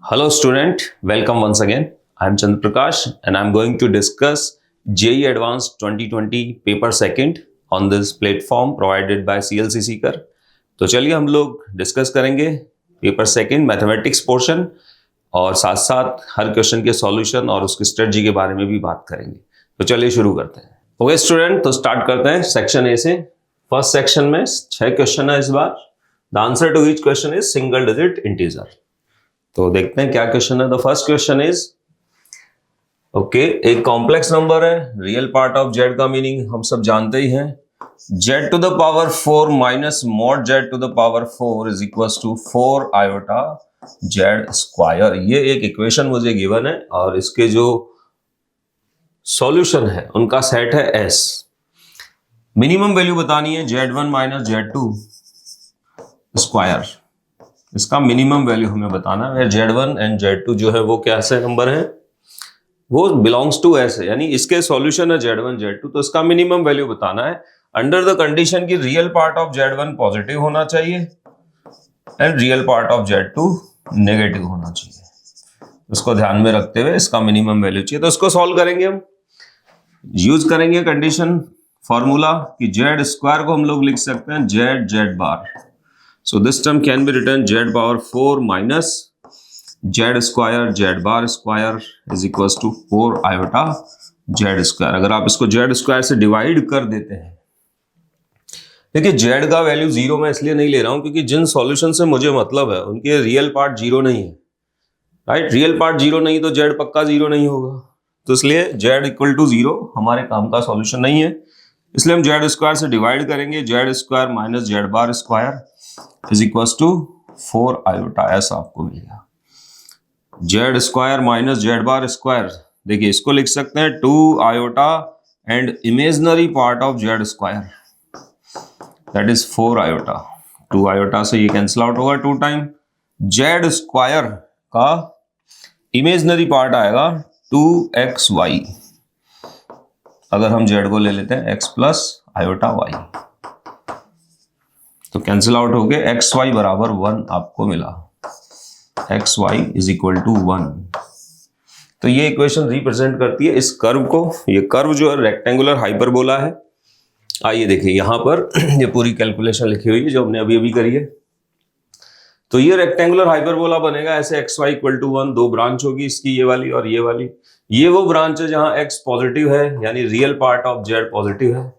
Hello student, welcome once again. I am Chandra Prakash and I am going to discuss JEE Advanced 2020 paper second on this platform provided by CLC Seeker. तो चलिए हम लोग discuss करेंगे paper second mathematics portion और साथ साथ हर question के solution और उसकी स्ट्रेटजी के बारे में भी बात करेंगे। तो चलिए शुरू करते हैं। ओके स्टूडेंट, तो स्टार्ट करते हैं सेक्शन ए से। फर्स्ट सेक्शन में 6 क्वेश्चन है इस बार। The answer to each question is single digit integer. तो देखते हैं क्या क्वेश्चन है। The first question is okay, एक कॉम्प्लेक्स नंबर है, रियल पार्ट ऑफ जेड का मीनिंग हम सब जानते ही हैं। Z to the power 4 minus mod z to the power 4 is equal to 4 iota z square. ये एक इक्वेशन मुझे गिवन है और इसके जो सॉल्यूशन है उनका सेट है एस। मिनिमम वैल्यू बतानी है Z1 माइनस Z2 स्क्वायर। इसका मिनिमम वैल्यू हमें बताना है। Z1 एंड Z2 जो है वो कैसे नंबर है, वो बिलोंग्स टू एस है, यानी इसके सॉल्यूशन है Z1 Z2, तो इसका मिनिमम वैल्यू बताना है अंडर द कंडीशन की real part of Z1 positive होना चाहिए and real part of Z2 negative होना चाहिए। उसको ध्यान में रखते हुए इसका मिनिमम वैल्यू चाहिए। तो इसको सॉल्व करेंगे, हम यूज करेंगे कंडीशन फॉर्मूला कि जेड स्क्वायर को हम लोग लिख सकते हैं Z Z bar. So this term can be written z power 4 minus z square z bar square is equals to 4 iota z square। अगर आप इसको z square से डिवाइड कर देते हैं, देखिए z का वैल्यू 0 मैं इसलिए नहीं ले रहा हूं क्योंकि जिन सॉल्यूशन से मुझे मतलब है उनके रियल पार्ट 0 नहीं है, राइट। रियल पार्ट 0 नहीं तो z पक्का 0 नहीं होगा, तो इसलिए z इक्वल टू 0 हमारे काम का सॉल्यूशन नहीं है। इसलिए हम z स्क्वायर से डिवाइड करेंगे। z square minus z bar square is equal to 4 iota, ऐसा आपको मिलेगा। Z square minus Z bar square, देखिए इसको लिख सकते हैं 2 iota and imaginary part of Z square that is 4 iota. 2 iota से ये कैंसिल आउट होगा 2 टाइम। जेड स्क्वायर का इमेजनरी पार्ट आएगा 2xy। अगर हम जेड को ले लेते हैं x प्लस आयोटा y, तो कैंसिल आउट हो गए एक्स वाई बराबर 1 आपको मिला। X Y is equal to 1। तो ये इक्वेशन रिप्रेजेंट करती है इस कर्व को। ये कर्व जो है रेक्टेंगुलर हाइपरबोला है। आइए देखिए यहां पर ये पूरी कैलकुलेशन लिखी हुई है जो हमने अभी अभी करी है। तो ये रेक्टेंगुलर हाइपरबोला बनेगा ऐसे X Y equal to 1। 2 branch होगी इसकी, ये वाली और ये वाली। ये वो ब्रांच है जहां एक्स पॉजिटिव है, यानी real part of Z positive है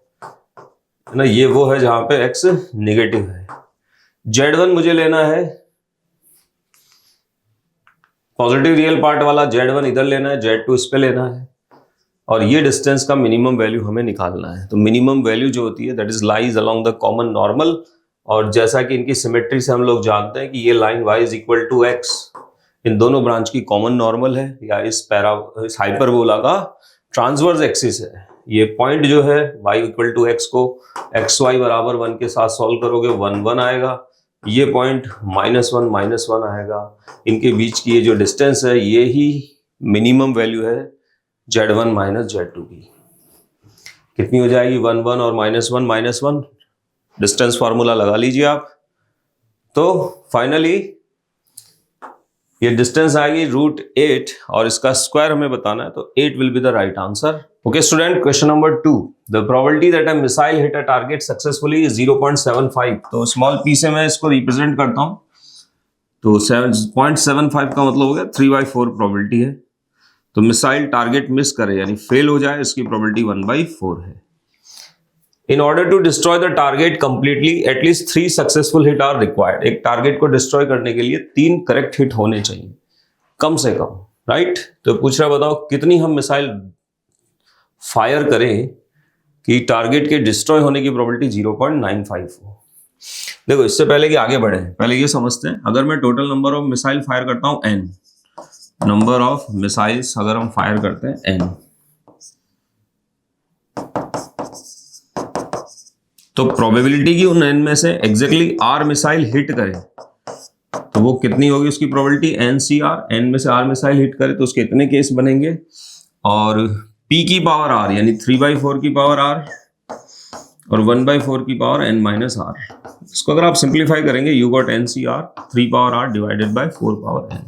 ना। ये वो है जहां पे x नेगेटिव है। Z1 मुझे लेना है, पॉजिटिव रियल पार्ट वाला Z1 इधर लेना है, Z2 इस पे लेना है, और ये डिस्टेंस का मिनिमम वैल्यू हमें निकालना है। तो मिनिमम वैल्यू जो होती है that is lies along the common normal, और जैसा कि इनकी सिमेट्री से हम लोग जानते हैं कि ये line y is equal to x इन दोनों ब्रांच की कॉमन नॉर्मल है, या इस हाइपरबोला का ट्रांसवर्स एक्सिस है। ये पॉइंट जो है y इक्वल टू x को xy बराबर 1 के साथ सॉल्व करोगे 1 1 आएगा। ये पॉइंट -1 आएगा। इनके बीच की ये जो डिस्टेंस है ये ही मिनिमम वैल्यू है Z1 माइनस Z2 की। कितनी हो जाएगी 1 1 और -1 डिस्टेंस फार्मूला लगा लीजिए आप। तो फाइनली ये डिस्टेंस आएगी √8 और इसका स्क्वायर हमें बताना है, तो 8 will be the right answer. Okay student, question number 2। The probability that a missile hit a target successfully is 0.75। तो स्मॉल पी से मैं इसको रिप्रेजेंट करता हूं, तो 0.75 का मतलब हो गया 3/4 प्रोबेबिलिटी है। तो मिसाइल टारगेट मिस करे यानी फेल हो जाए, इसकी प्रोबेबिलिटी 1/4 है। In order to destroy the target completely, at least 3 successful hit are required। एक टारगेट को डिस्ट्रॉय करने के लिए 3 करेक्ट हिट होने चाहिए कम से कम, राइट। तो पूछ रहा बताओ कितनी हम मिसाइल फायर करें कि टारगेट के डिस्ट्रॉय होने की प्रोबेबिलिटी 0.95 हो। देखो इससे पहले कि आगे बढ़े पहले ये समझते हैं, अगर मैं total number of missile fire करता हूं n, नंबर ऑफ मिसाइल्स अगर हम फायर करते हैं n, तो प्रोबेबिलिटी की उन n में से एग्जैक्टली r मिसाइल हिट करे तो वो कितनी होगी उसकी प्रोबेबिलिटी NCR। n में से r मिसाइल हिट करे तो उसके इतने केस बनेंगे, और p की पावर r यानी 3/4 की पावर r और 1/4 की पावर n माइनस r। इसको अगर आप सिंप्लीफाई करेंगे you got NCR 3 power r divided by 4 power n।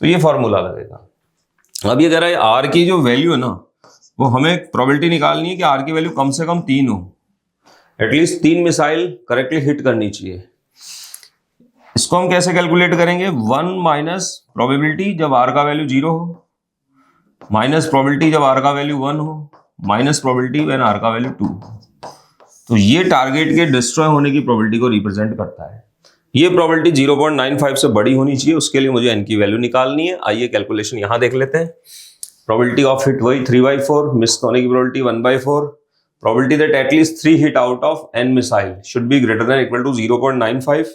तो ये फॉर्मूला लगेगा। अब ये कह रहा है आर की जो वैल्यू है ना, वो हमें प्रोबेबिलिटी निकालनी है कि आर की वैल्यू कम से कम 3 हो, एटलीस्ट 3 मिसाइल करेक्टली हिट करनी चाहिए। इसको हम कैसे कैलकुलेट करेंगे? 1 माइनस प्रोबेबिलिटी जब आर का वैल्यू 0 हो, माइनस प्रोबेबिलिटी जब आर का वैल्यू 1 हो, माइनस प्रोबेबिलिटी व्हेन आर का वैल्यू 2 हो। तो ये टारगेट के डिस्ट्रॉय होने की प्रोबेबिलिटी को रिप्रेजेंट करता है। ये प्रोबेबिलिटी 0.95 से बड़ी होनी चाहिए, उसके लिए मुझे एन की वैल्यू निकालनी है। आइए कैलकुलेशन यहां देख लेते हैं। प्रोबेबिलिटी ऑफ हिट वही 3/4, मिस होने की probability 1/4, probability that at least 3 hit out of n missile should be greater than equal to 0.95,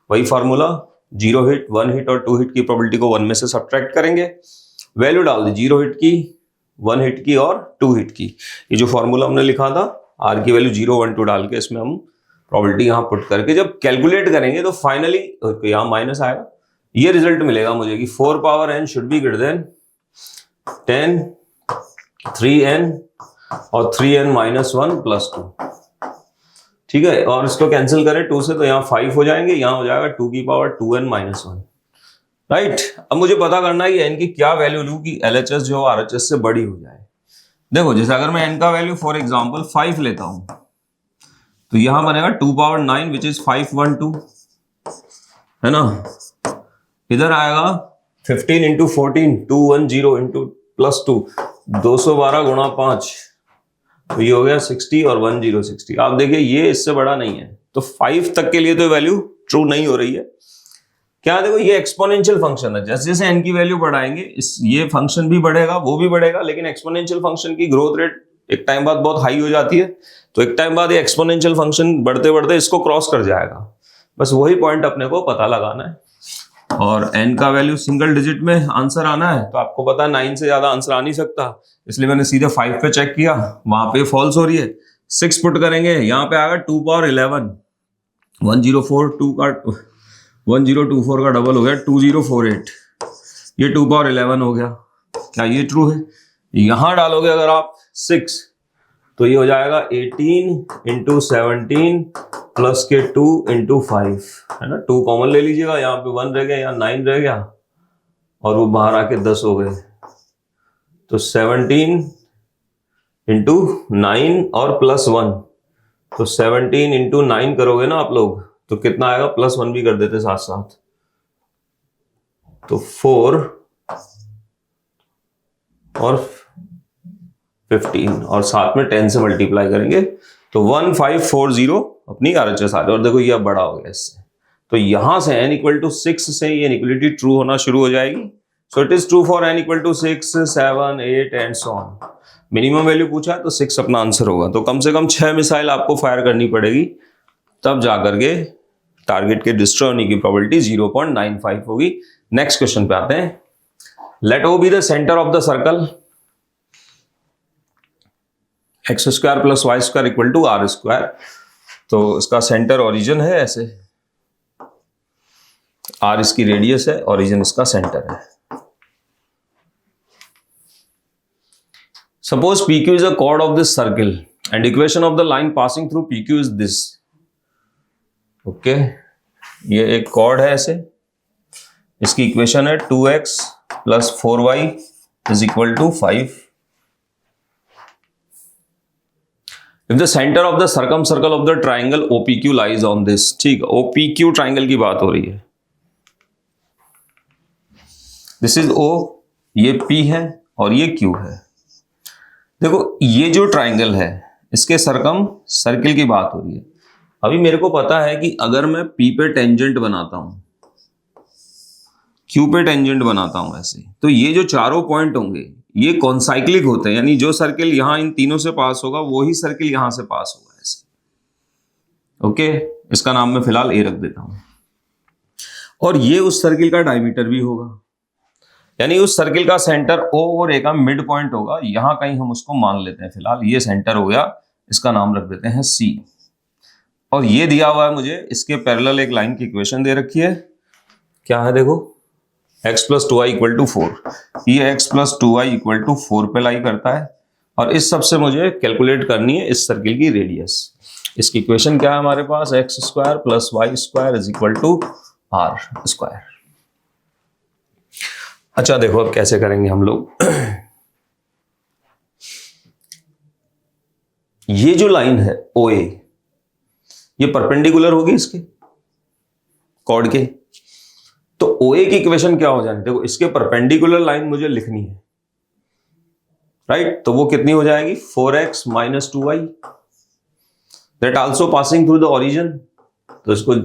वही फॉर्मूला, 0 हिट, 1 हिट और 2 हिट की प्रोबेबिलिटी को 1 में से सब्ट्रैक्ट करेंगे, वैल्यू डाल दी 0 हिट की, 1 हिट की और 2 हिट की। ये जो फॉर्मूला हमने लिखा था, आर की वैल्यू 0, 1, 2 डाल के इसमें हम प्रोबेबिलिटी यहां पुट करके जब कैलकुलेट करेंगे तो फाइनली यहां माइनस आएगा, ये रिजल्ट मिलेगा मुझे कि 4 power n should be greater then 10, 3n और 3n माइनस 1 प्लस 2। ठीक है, और इसको कैंसिल करें 2 से तो यहाँ 5 हो जाएंगे, यहाँ हो जाएगा 2 की पावर 2n माइनस 1। राइट, अब मुझे पता करना है कि n की क्या वैल्यू लूं कि LHS जो RHS से बड़ी हो जाए। देखो, जैसे अगर मैं n का वैल्यू फॉर एग्जांपल 5 लेता हूं तो यहां बनेगा 2 पावर 9 विच इज 512, है ना। इधर आएगा 15 इंटू 14, 210 इंटू प्लस 2, 212 गुणा 5, तो ये हो गया 60 और 1060। आप देखिए ये इससे बड़ा नहीं है, तो 5 तक के लिए तो वैल्यू ट्रू नहीं हो रही है। क्या, देखो ये एक्सपोनेंशियल फंक्शन है, जैसे जैसे n की वैल्यू बढ़ाएंगे ये फंक्शन भी बढ़ेगा, वो भी बढ़ेगा, लेकिन एक्सपोनेंशियल फंक्शन की ग्रोथ रेट एक टाइम बाद बहुत हाई हो जाती है, तो एक टाइम बाद ये एक्सपोनेंशियल फंक्शन बढ़ते बढ़ते इसको क्रॉस कर जाएगा। बस वही पॉइंट अपने को पता लगाना है। और n का वैल्यू सिंगल डिजिट में आंसर आना है, तो आपको पता है 9 से ज्यादा आंसर आ नहीं सकता, इसलिए मैंने सीधे 5 पे चेक किया, वहां पे फॉल्स हो रही है। 6 पुट करेंगे, यहाँ पे आएगा 2 पावर 11, 1024 का डबल हो गया 2048, ये 2 पावर 11 हो गया। क्या ये ट्रू है? यहां डालोगे अगर आप 6 तो ये हो जाएगा 18 इंटू 17 प्लस के 2 इंटू 5, है ना। 2 कॉमन ले लीजिएगा, यहाँ पे 1 रह गया, यहाँ 9 रह गया और वो बाहर आके 10 हो गए, तो 17 इंटू 9 और प्लस 1, तो 17 इंटू 9 करोगे ना आप लोग तो कितना आएगा, प्लस 1 भी कर देते साथ साथ, तो 4 और 15 और साथ में 10 से मल्टीप्लाई करेंगे तो 1540 अपनी RHS आ रही है। और देखो ये अब बड़ा हो गया इससे, तो यहां से n इक्वल टू 6 से ये इनइक्वालिटी ट्रू होना शुरू हो जाएगी। So it is true for n equal to 6, 7, 8 and so on. Minimum value पूछा है तो 6 अपना आंसर होगा, तो कम से कम 6 मिसाइल आपको फायर करनी पड़ेगी, तब जाकर के टारगेट के डिस्ट्रॉय होने की प्रोबेबिलिटी 0.95 होगी। नेक्स्ट क्वेश्चन पे आते हैं। Let O be the centre of the circle, x² plus y² equal to r²। तो इसका सेंटर ओरिजिन है ऐसे, r इसकी रेडियस है, ओरिजिन इसका सेंटर है। Suppose PQ is a chord of this circle and equation of the line passing through PQ is this. Okay, ये एक chord है ऐसे, इसकी इक्वेशन है 2x plus 4y is equal to 5। If the center of the circumcircle of the triangle OPQ lies on this, ठीक, OPQ triangle की बात हो रही है। This is O, ये P है और ये Q है। देखो ये जो ट्राइंगल है इसके सर्कम सर्किल की बात हो रही है। अभी मेरे को पता है कि अगर मैं P पे टेंजेंट बनाता हूं, Q पे टेंजेंट बनाता हूं ऐसे, तो ये जो चारों पॉइंट होंगे ये कॉन्साइक्लिक होते हैं, यानी जो सर्किल यहां इन तीनों से पास होगा वही सर्किल यहां से पास होगा ऐसे। ओके, इसका नाम मैं फिलहाल ए रख देता हूं। और ये उस सर्किल का डायमीटर भी होगा, यानी उस सर्किल का सेंटर O और A का मिड पॉइंट होगा, यहां कहीं हम उसको मान लेते हैं। फिलहाल ये सेंटर हो गया, इसका नाम रख देते हैं C। और ये दिया हुआ है मुझे, इसके पैरेलल एक लाइन की इक्वेशन दे रखी है, क्या है देखो, x plus 2y equal to 4। ये x plus 2y equal to 4 पे लाई करता है, और इस सब से मुझे कैलकुलेट करनी है इस सर्किल की रेडियस। इसकी इक्वेशन क्या है हमारे पास, x² plus y² is equal to r²। अच्छा देखो अब कैसे करेंगे हम लोग। ये जो लाइन है OA, ये परपेंडिकुलर होगी इसके कॉर्ड के, तो OA की इक्वेशन क्या हो जाएगी, देखो इसके परपेंडिकुलर लाइन मुझे लिखनी है, राइट? तो वो कितनी हो जाएगी, 4x - 2y, that also passing through the origin, तो इसको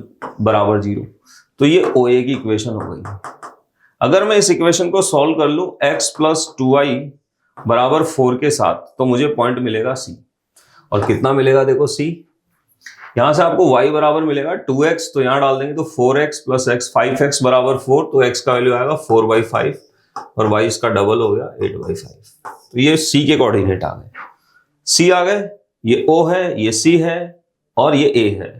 बराबर 0। तो ये OA की इक्वेशन हो गई। अगर मैं इस इक्वेशन को सॉल्व कर लूं x + 2y = 4 के साथ, तो मुझे पॉइंट मिलेगा C। और कितना मिलेगा देखो C, यहां से आपको y बराबर मिलेगा 2x, तो यहां डाल देंगे तो 4x + x, 5x = 4, तो x का वैल्यू आएगा 4/5 और y इसका डबल हो गया 8/5। तो ये C के कोऑर्डिनेट आ गए, C आ गए, ये O है, ये C है और ये A है,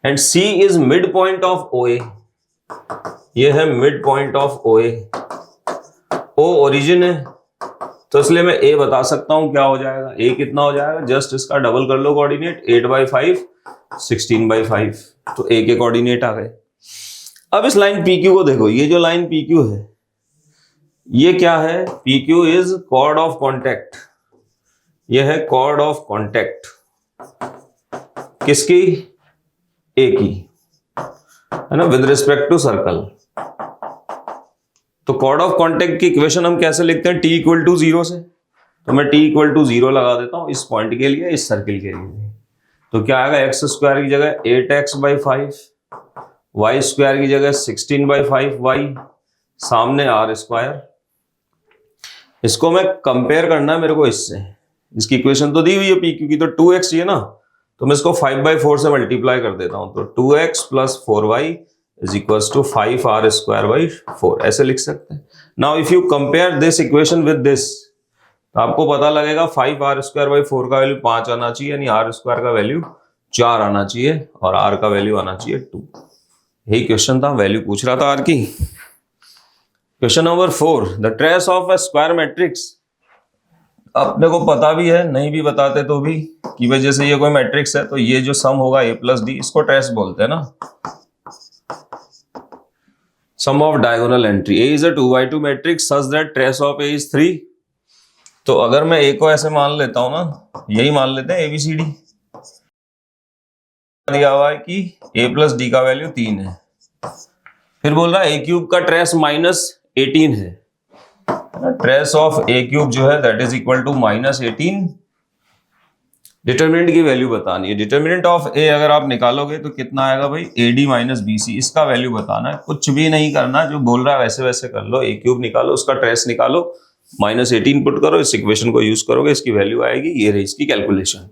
and C is mid point of OA, ये है mid point of OA, O origin है, तो इसलिए मैं A बता सकता हूं क्या हो जाएगा, A कितना हो जाएगा, जस्ट इसका डबल कर लो कोऑर्डिनेट, 8/5 16/5, तो A के कोऑर्डिनेट आ गए। अब इस लाइन PQ को देखो, ये जो लाइन PQ है ये क्या है, PQ is chord of contact, ये है कॉर्ड ऑफ कॉन्टैक्ट किसकी, A की, है ना, विद रिस्पेक्ट टू सर्कल। तो कॉर्ड ऑफ कॉन्टैक्ट की इक्वेशन हम कैसे लिखते हैं, T = 0 से, तो मैं T = 0 लगा देता हूं इस पॉइंट के लिए, इस सर्किल के लिए। तो क्या आएगा, x² की जगह 8x/5, y² की जगह 16/5y, सामने r²। इसको मैं कंपेयर करना है मेरे को इससे, इसकी इक्वेशन तो दी हुई है PQ की, तो 2x ये ना, तो मैं इसको 5/4 से मल्टीप्लाई कर देता हूं, तो 2x + 4y = 5r²/4, ऐसे लिख सकते हैं। Now if you compare this equation with this, तो आपको पता लगेगा 5r²/4 का वैल्यू 5 आना चाहिए, यानी r² का वैल्यू 4 आना चाहिए और r का वैल्यू आना चाहिए 2। यही क्वेश्चन था, वैल्यू पूछ रहा था r की। Question number 4, the trace of a square matrix. अपने को पता भी है, नहीं भी बताते तो भी, कि भाई जैसे ये कोई मैट्रिक्स है तो ये जो सम होगा A + D, इसको ट्रेस बोलते हैं ना, sum of diagonal entry. A is a 2x2 matrix such that trace of A is 3। तो अगर मैं A को ऐसे मान लेता हूं ना, यही मान लेते हैं ABCD, दिया हुआ है कि A + D का वैल्यू 3 है, फिर बोल रहा है A³ का ट्रेस -18 है, ट्रेस ऑफ A³ जो है that is equal to -18। Determinant की वैल्यू बतानी है, डिटर्मिनेंट ऑफ A अगर आप निकालोगे तो कितना आएगा भाई, AD - BC, इसका वैल्यू बताना है, कुछ भी नहीं करना, जो बोल रहा है वैसे वैसे कर लो। A³ निकालो, उसका ट्रेस निकालो, -18 पुट करो, इस इक्वेशन को यूज करोगे, इसकी वैल्यू आएगी, ये रही इसकी कैलकुलेशन।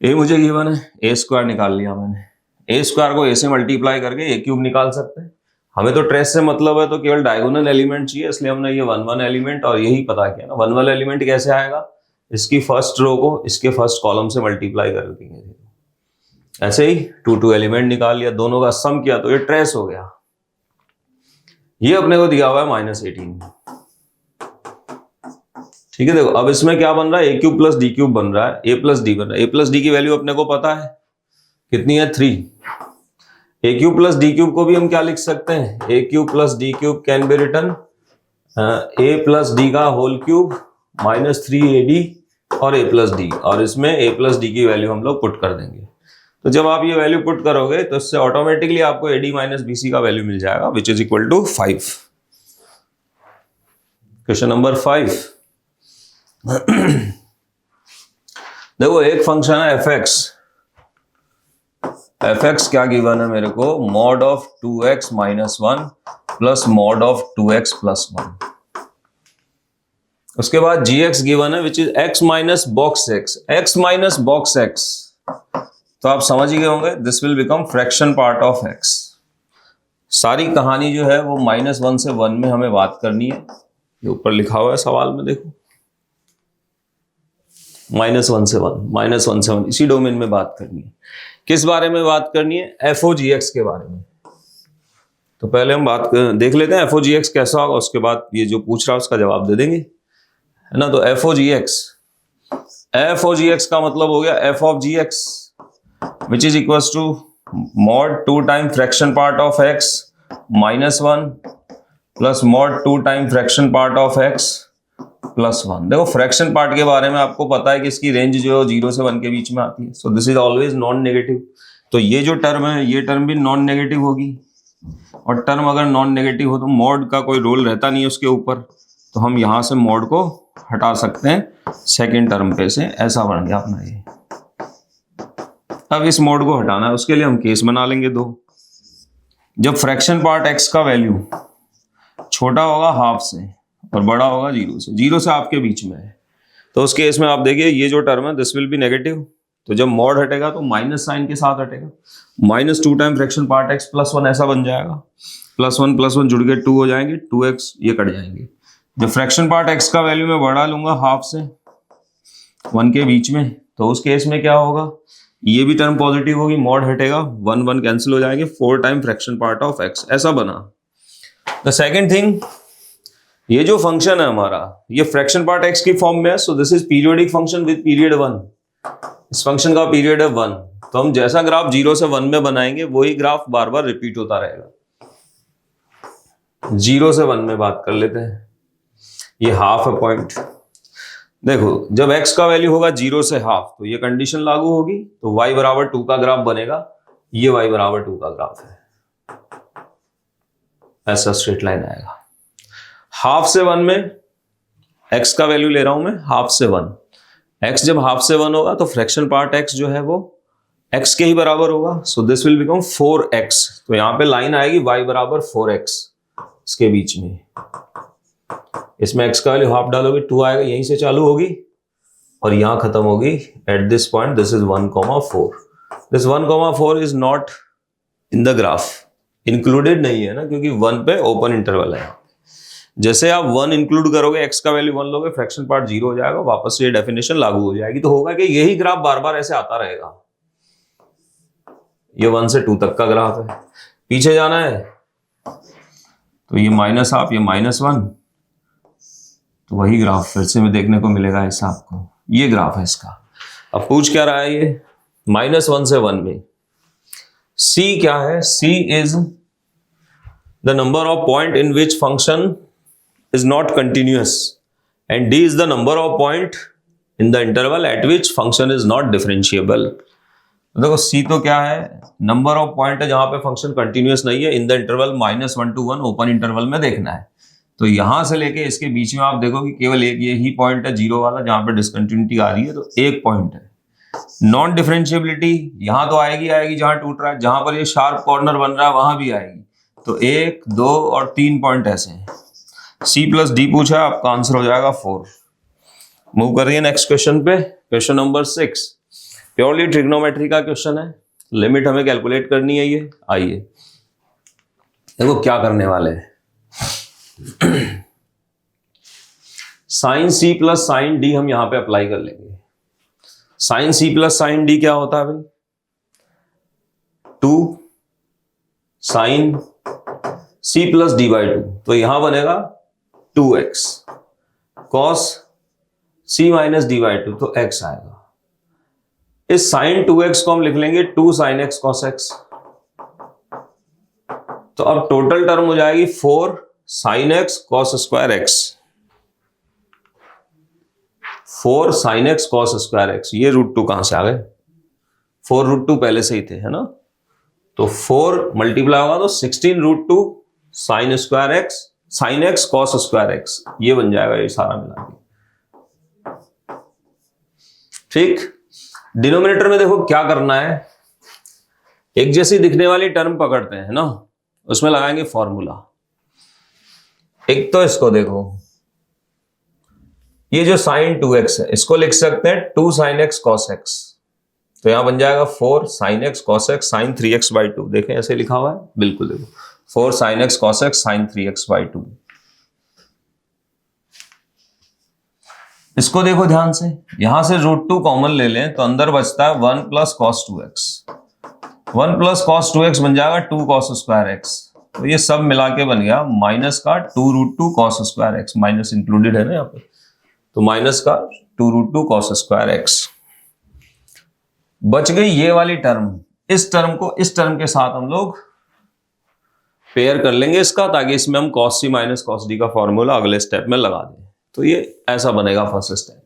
A मुझे गिवन है, A² निकाल लिया मैंने, A² को A से मल्टीप्लाई करके A³ निकाल सकते हैं। हमें तो ट्रेस से मतलब है, तो केवल डायगोनल एलिमेंट चाहिए, इसलिए हमने ये 1 एलिमेंट और यही पता किया ना। 1 एलिमेंट कैसे आएगा, इसकी फर्स्ट रो को इसके फर्स्ट कॉलम से मल्टीप्लाई कर देंगे, ऐसे ही 2 एलिमेंट निकाल लिया, दोनों का सम किया तो ये ट्रेस हो गया। ये अपने को दिया हुआ है -18, ठीक है। देखो अब इसमें क्या बन रहा है, A³ + D³ बन रहा है, A + D बन रहा है। A + D की वैल्यू अपने को पता है कितनी है, 3। A³ + D³ को भी हम क्या लिख सकते हैं, A³ + D³ can be written A + D का होल क्यूब -3AD और A + D, और इसमें A + D की वैल्यू हम लोग पुट कर देंगे। तो जब आप ये वैल्यू पुट करोगे तो इससे ऑटोमेटिकली आपको AD - BC का वैल्यू मिल जाएगा, which is equal to 5। Question number 5, देखो एक फंक्शन है fx क्या गिवन है मेरे को, mod of 2x - 1 plus mod of 2x + 1। उसके बाद gx गिवन है which is x - box x, तो आप समझ ही गए होंगे, this will become fraction part of x। सारी कहानी जो है वो -1 से 1 में हमें बात करनी है, ये ऊपर लिखा हुआ है सवाल में, देखो -1 से 1, इसी डोमेन में बात करनी है। किस बारे में बात करनी है, FOGX के बारे में। तो पहले हम बात देख लेते हैं FOGX कैसा होगा, उसके बाद ये जो पूछ रहा है उसका जवाब दे देंगे, है ना। तो FOGX का मतलब हो गया f of gx which is equal to mod 2 time fraction part of x -1 plus mod 2 time fraction part of x plus 1। देखो फ्रैक्शन पार्ट के बारे में आपको पता है कि इसकी रेंज जो है 0 से 1 के बीच में आती है, so this is always non negative. तो ये जो टर्म है ये टर्म भी नॉन नेगेटिव होगी, और टर्म अगर नॉन नेगेटिव हो तो मॉड का कोई रोल रहता नहीं है उसके ऊपर, तो हम यहां से मॉड को हटा सकते हैं सेकेंड टर्म पे से। ऐसा बन गया अपना ये। अब इस मॉड को हटाना है, उसके लिए हम केस बना लेंगे दो। जब फ्रैक्शन पार्ट एक्स का वैल्यू छोटा होगा हाफ से और बड़ा होगा 0 से, 0 से आपके बीच में है, तो उस केस में आप देखिए ये जो टर्म है दिस विल बी नेगेटिव। तो जब मॉड हटेगा तो माइनस साइन के साथ हटेगा, -2 time fraction part x plus 1 ऐसा बन जाएगा। +1 जुड़ के 2 हो जाएंगे, 2x ये कट जाएंगे। जब फ्रैक्शन पार्ट एक्स का वैल्यू मैं बढ़ा लूंगा हाफ से 1 के बीच में, तो उस केस में क्या होगा, ये भी टर्म पॉजिटिव होगी, मॉड हटेगा, 1 कैंसिल हो जाएंगे, 4 time fraction part of x ऐसा बना। द सेकेंड थिंग, ये जो फंक्शन है हमारा ये फ्रैक्शन पार्ट एक्स की फॉर्म में है, so this is periodic function with period 1। इस फंक्शन का पीरियड है 1, तो हम जैसा ग्राफ 0 से 1 में बनाएंगे वही ग्राफ बार बार रिपीट होता रहेगा। 0 से 1 में बात कर लेते हैं, ये हाफ है पॉइंट। देखो जब x का वैल्यू होगा 0 से हाफ तो ये कंडीशन लागू होगी, तो y बराबर 2 का ग्राफ बनेगा, ये y बराबर 2 का ग्राफ है, ऐसा स्ट्रेट लाइन आएगा। हाफ से 1 में x का वैल्यू ले रहा हूं मैं, हाफ से 1, x जब हाफ से 1 होगा तो फ्रैक्शन पार्ट x जो है वो x के ही बराबर होगा, so this will become 4x। तो यहां पे लाइन आएगी y बराबर 4x इसके बीच में, इसमें x का वैल्यू हाफ डालोगे 2 आएगा, यहीं से चालू होगी और यहां खत्म होगी at this point, this is 1,4। This 1,4 is not in the graph, included नहीं है ना, क्योंकि 1 पे ओपन इंटरवल है। जैसे आप 1 इंक्लूड करोगे, x का वैल्यू 1 लोगे, फ्रैक्शन पार्ट 0 हो जाएगा, वापस से ये डेफिनेशन लागू हो जाएगी। तो होगा कि यही ग्राफ बार बार ऐसे आता रहेगा, ये 1 से 2 तक का ग्राफ है। पीछे जाना है तो ये माइनस हाफ, ये -1, तो वही ग्राफ फिर से में देखने को मिलेगा ऐसा आपको, ये ग्राफ है इसका। अब पूछ क्या रहा है ये, -1 से 1 में c क्या है, c is the number of point in which function is not continuous and d is the number of point in the interval at which function is not differentiable। देखो c तो क्या है, नंबर ऑफ पॉइंट है जहां पे function continuous नहीं है, in the interval -1 to 1 open interval में देखना है। तो यहां से लेके इसके बीच में आप देखो कि केवल एक ये ही पॉइंट है 0 वाला जहां पे डिसकंटिन्यूटी आ रही है, तो एक पॉइंट है। नॉन डिफरेंशिएबिलिटी यहां तो आएगी जहां टूट रहा है, जहां पर ये शार्प कॉर्नर बन रहा है वहां भी आएगी। तो 1, 2 और 3 पॉइंट ऐसे हैं। C प्लस डी पूछा, आपका आंसर हो जाएगा 4। मूव करिए नेक्स्ट क्वेश्चन पे, क्वेश्चन नंबर 6 प्योरली ट्रिग्नोमेट्री का क्वेश्चन है, लिमिट हमें कैलकुलेट करनी है। ये आइए देखो क्या करने वाले हैं। Sine C plus sine D हम यहां पे अप्लाई कर लेंगे। Sine C plus sine D क्या होता है भाई, 2 साइन C प्लस D/2, तो यहां बनेगा 2x cos C minus D/2, तो x आएगा। इस साइन 2x को हम लिख लेंगे 2 sin x cos x। तो अब टोटल टर्म हो जाएगी 4 sin x cos square x, 4 sin x cos square x। ये √2 कहां से आ गए, 4 √2 पहले से ही थे, है ना। तो 4 मल्टीप्लाई होगा तो 16 √2 sin square x sin x cos square x, ये बन जाएगा ये सारा मिला के। ठीक, डिनोमिनेटर में देखो क्या करना है, एक जैसी दिखने वाली टर्म पकड़ते हैं ना, उसमें लगाएंगे फॉर्मूला। एक तो इसको देखो, ये जो sin 2x है इसको लिख सकते हैं 2 sin x cos x, तो यहां बन जाएगा 4 sin x cos x sin 3x/2। देखें ऐसे लिखा हुआ है, बिल्कुल देखो 4 sin x cos x sin 3x/2। इसको देखो ध्यान से, यहां से √2 कॉमन ले लें तो अंदर बचता है 1 + cos 2x। 1 + cos 2x बन जाएगा 2 cos स्क्वायर x। तो ये सब मिला के बन गया माइनस का 2 √2 cos square x, minus included है ना यहाँ पे, तो माइनस का 2 √2 cos स्क्वायर x। बच गई ये वाली टर्म, इस टर्म को इस टर्म के साथ हम लोग पेयर कर लेंगे इसका, ताकि इसमें हम cos c minus cos d का फॉर्मूला अगले स्टेप में लगा दें। तो ये ऐसा बनेगा फर्स्ट स्टेप।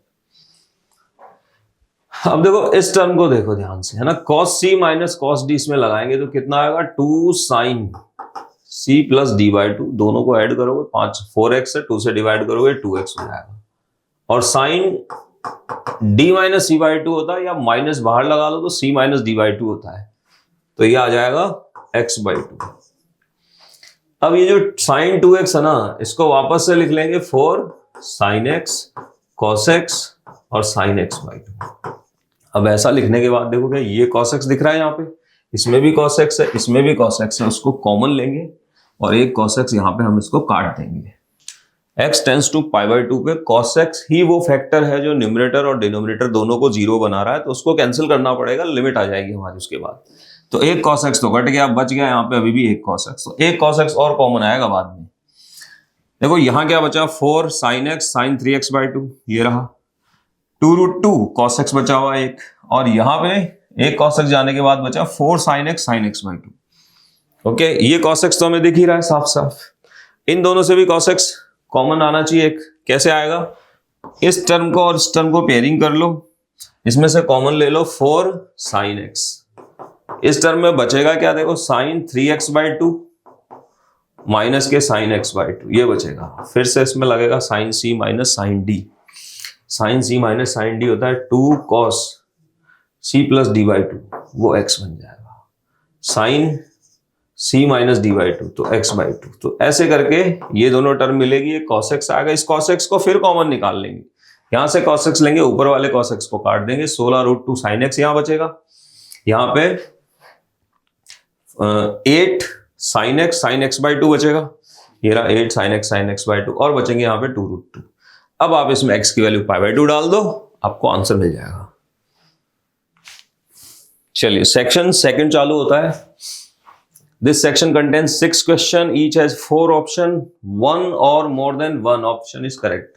अब देखो इस टर्म को देखो ध्यान से, है ना, cos c minus cos d इसमें लगाएंगे तो कितना आएगा, 2 sin c plus d by 2, दोनों को ऐड करोगे 4x है, 2 से डिवाइड करोगे 2x हो जाएगा। और sin d minus c by 2 होता है, या माइनस बाहर लगा लो तो c माइनस d बाई 2 होता है, तो ये आ जाएगा x बाई 2। अब ये जो sin 2x है ना, इसको वापस से लिख लेंगे 4 sin x cos x और sin x बाई 2। अब ऐसा लिखने के बाद देखो क्या, ये cos x दिख रहा है यहाँ पे, इसमें भी cos x है, इसमें भी cos x है, उसको कॉमन लेंगे और एक cos x यहाँ पे हम इसको काट देंगे। x tends to pi by 2 पे cos x ही वो फैक्टर है जो न्यूमरेटर और डिनोमिनेटर दोनों को 0 बना रहा है, तो उसको कैंसिल करना पड़ेगा, लिमिट आ जाएगी हमारी उसके बाद। तो एक cos x तो कट गया, बच गया यहाँ पे अभी भी एक cos x, तो एक cos x और कॉमन आएगा बाद में। देखो यहाँ क्या बचा, 4 sin x sin 3x by 2, ये रहा 2√2 cos x बचा हुआ एक, और यहाँ पे एक cos x जाने के बाद बचा 4 sin x बाई 2। ओके, ये cos x तो हमें दिख ही रहा है साफ साफ, इन दोनों से भी cos x कॉमन आना चाहिए एक। कैसे आएगा, इस टर्म को और इस टर्म को पेयरिंग कर लो, इसमें से कॉमन ले लो 4 sin x, इस टर्म में बचेगा क्या, देखो sin 3x बाई 2 माइनस के sin x बाई 2, ये बचेगा। फिर से इसमें लगेगा sin c minus sin d, sin c minus sin d होता है 2 cos c plus d by 2, वो x बन जाएगा। sin c minus d by 2 तो x बाई 2, तो ऐसे करके ये दोनों टर्म मिलेगी, ये cos x आएगा। इस cos x को फिर कॉमन निकाल लेंगे, यहां से cos x लेंगे, ऊपर वाले cos x को काट देंगे, 16√2 sin x यहां बचेगा, यहाँ पे 8 sin x बाई 2 बचेगा, ये रहा 8 sin x बाई 2, और बचेंगे यहाँ पे 2√2। अब आप इसमें x की वैल्यू पाई बाई 2 डाल दो, आपको आंसर मिल जाएगा। चलिए सेक्शन सेकंड चालू होता है। This section contains 6 question, each has 4 option, 1 और more than 1 option is correct.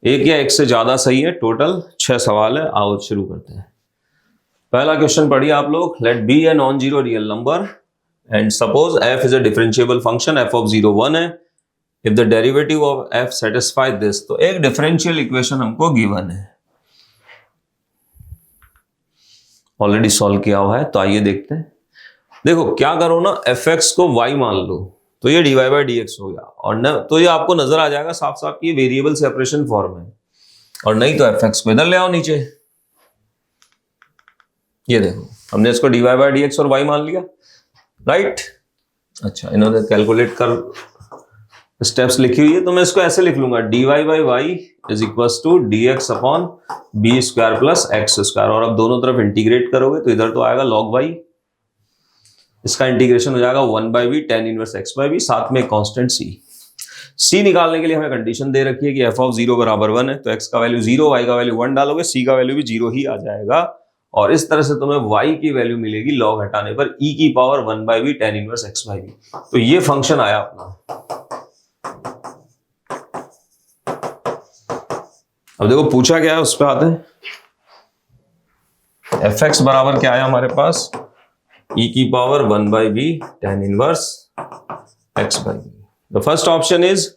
एक या एक से ज्यादा सही है, टोटल 6 सवाल है। आओ शुरू करते हैं। पहला क्वेश्चन पढ़िए आप लोग, let B a non zero real number and suppose f is a differentiable function, f of 0 1 है, if the derivative of f satisfy this. तो एक डिफरेंशियल इक्वेशन हमको गिवन है, ऑलरेडी सॉल्व किया हुआ है, तो आइए देखते हैं। देखो क्या करो ना, fx को y मान लो तो ये dy बाई dx हो गया, और न तो ये आपको नजर आ जाएगा साफ साफ कि ये वेरिएबल सेपरेशन फॉर्म है, और नहीं तो fx को इधर ले आओ नीचे। ये देखो हमने इसको dy बाई dx और y मान लिया, राइट। अच्छा, इन्होंने कैलकुलेट कर स्टेप्स लिखी हुई है, तो मैं इसको ऐसे लिख लूंगा, dy by y is equals to dx upon B square plus X square, और अब दोनों तरफ इंटीग्रेट करोगे तो इधर तो आएगा log y, इसका इंटीग्रेशन हो जाएगा 1 by V tan inverse x by V, साथ में कांस्टेंट c निकालने के लिए हमें कंडीशन दे रखी है कि f ऑफ 0 बराबर 1 है, तो x का वैल्यू 0, y का वैल्यू 1 डालोगे, c का वैल्यू भी 0 ही आ जाएगा, और इस तरह से तुम्हें y की वैल्यू मिलेगी log हटाने पर e की power 1 by V tan inverse x by V. तो ये फंक्शन आया अपना। अब देखो पूछा क्या है, उस पर आते हैं। fx बराबर क्या आया हमारे पास, e की power 1 by V tan inverse x by V. The first option is,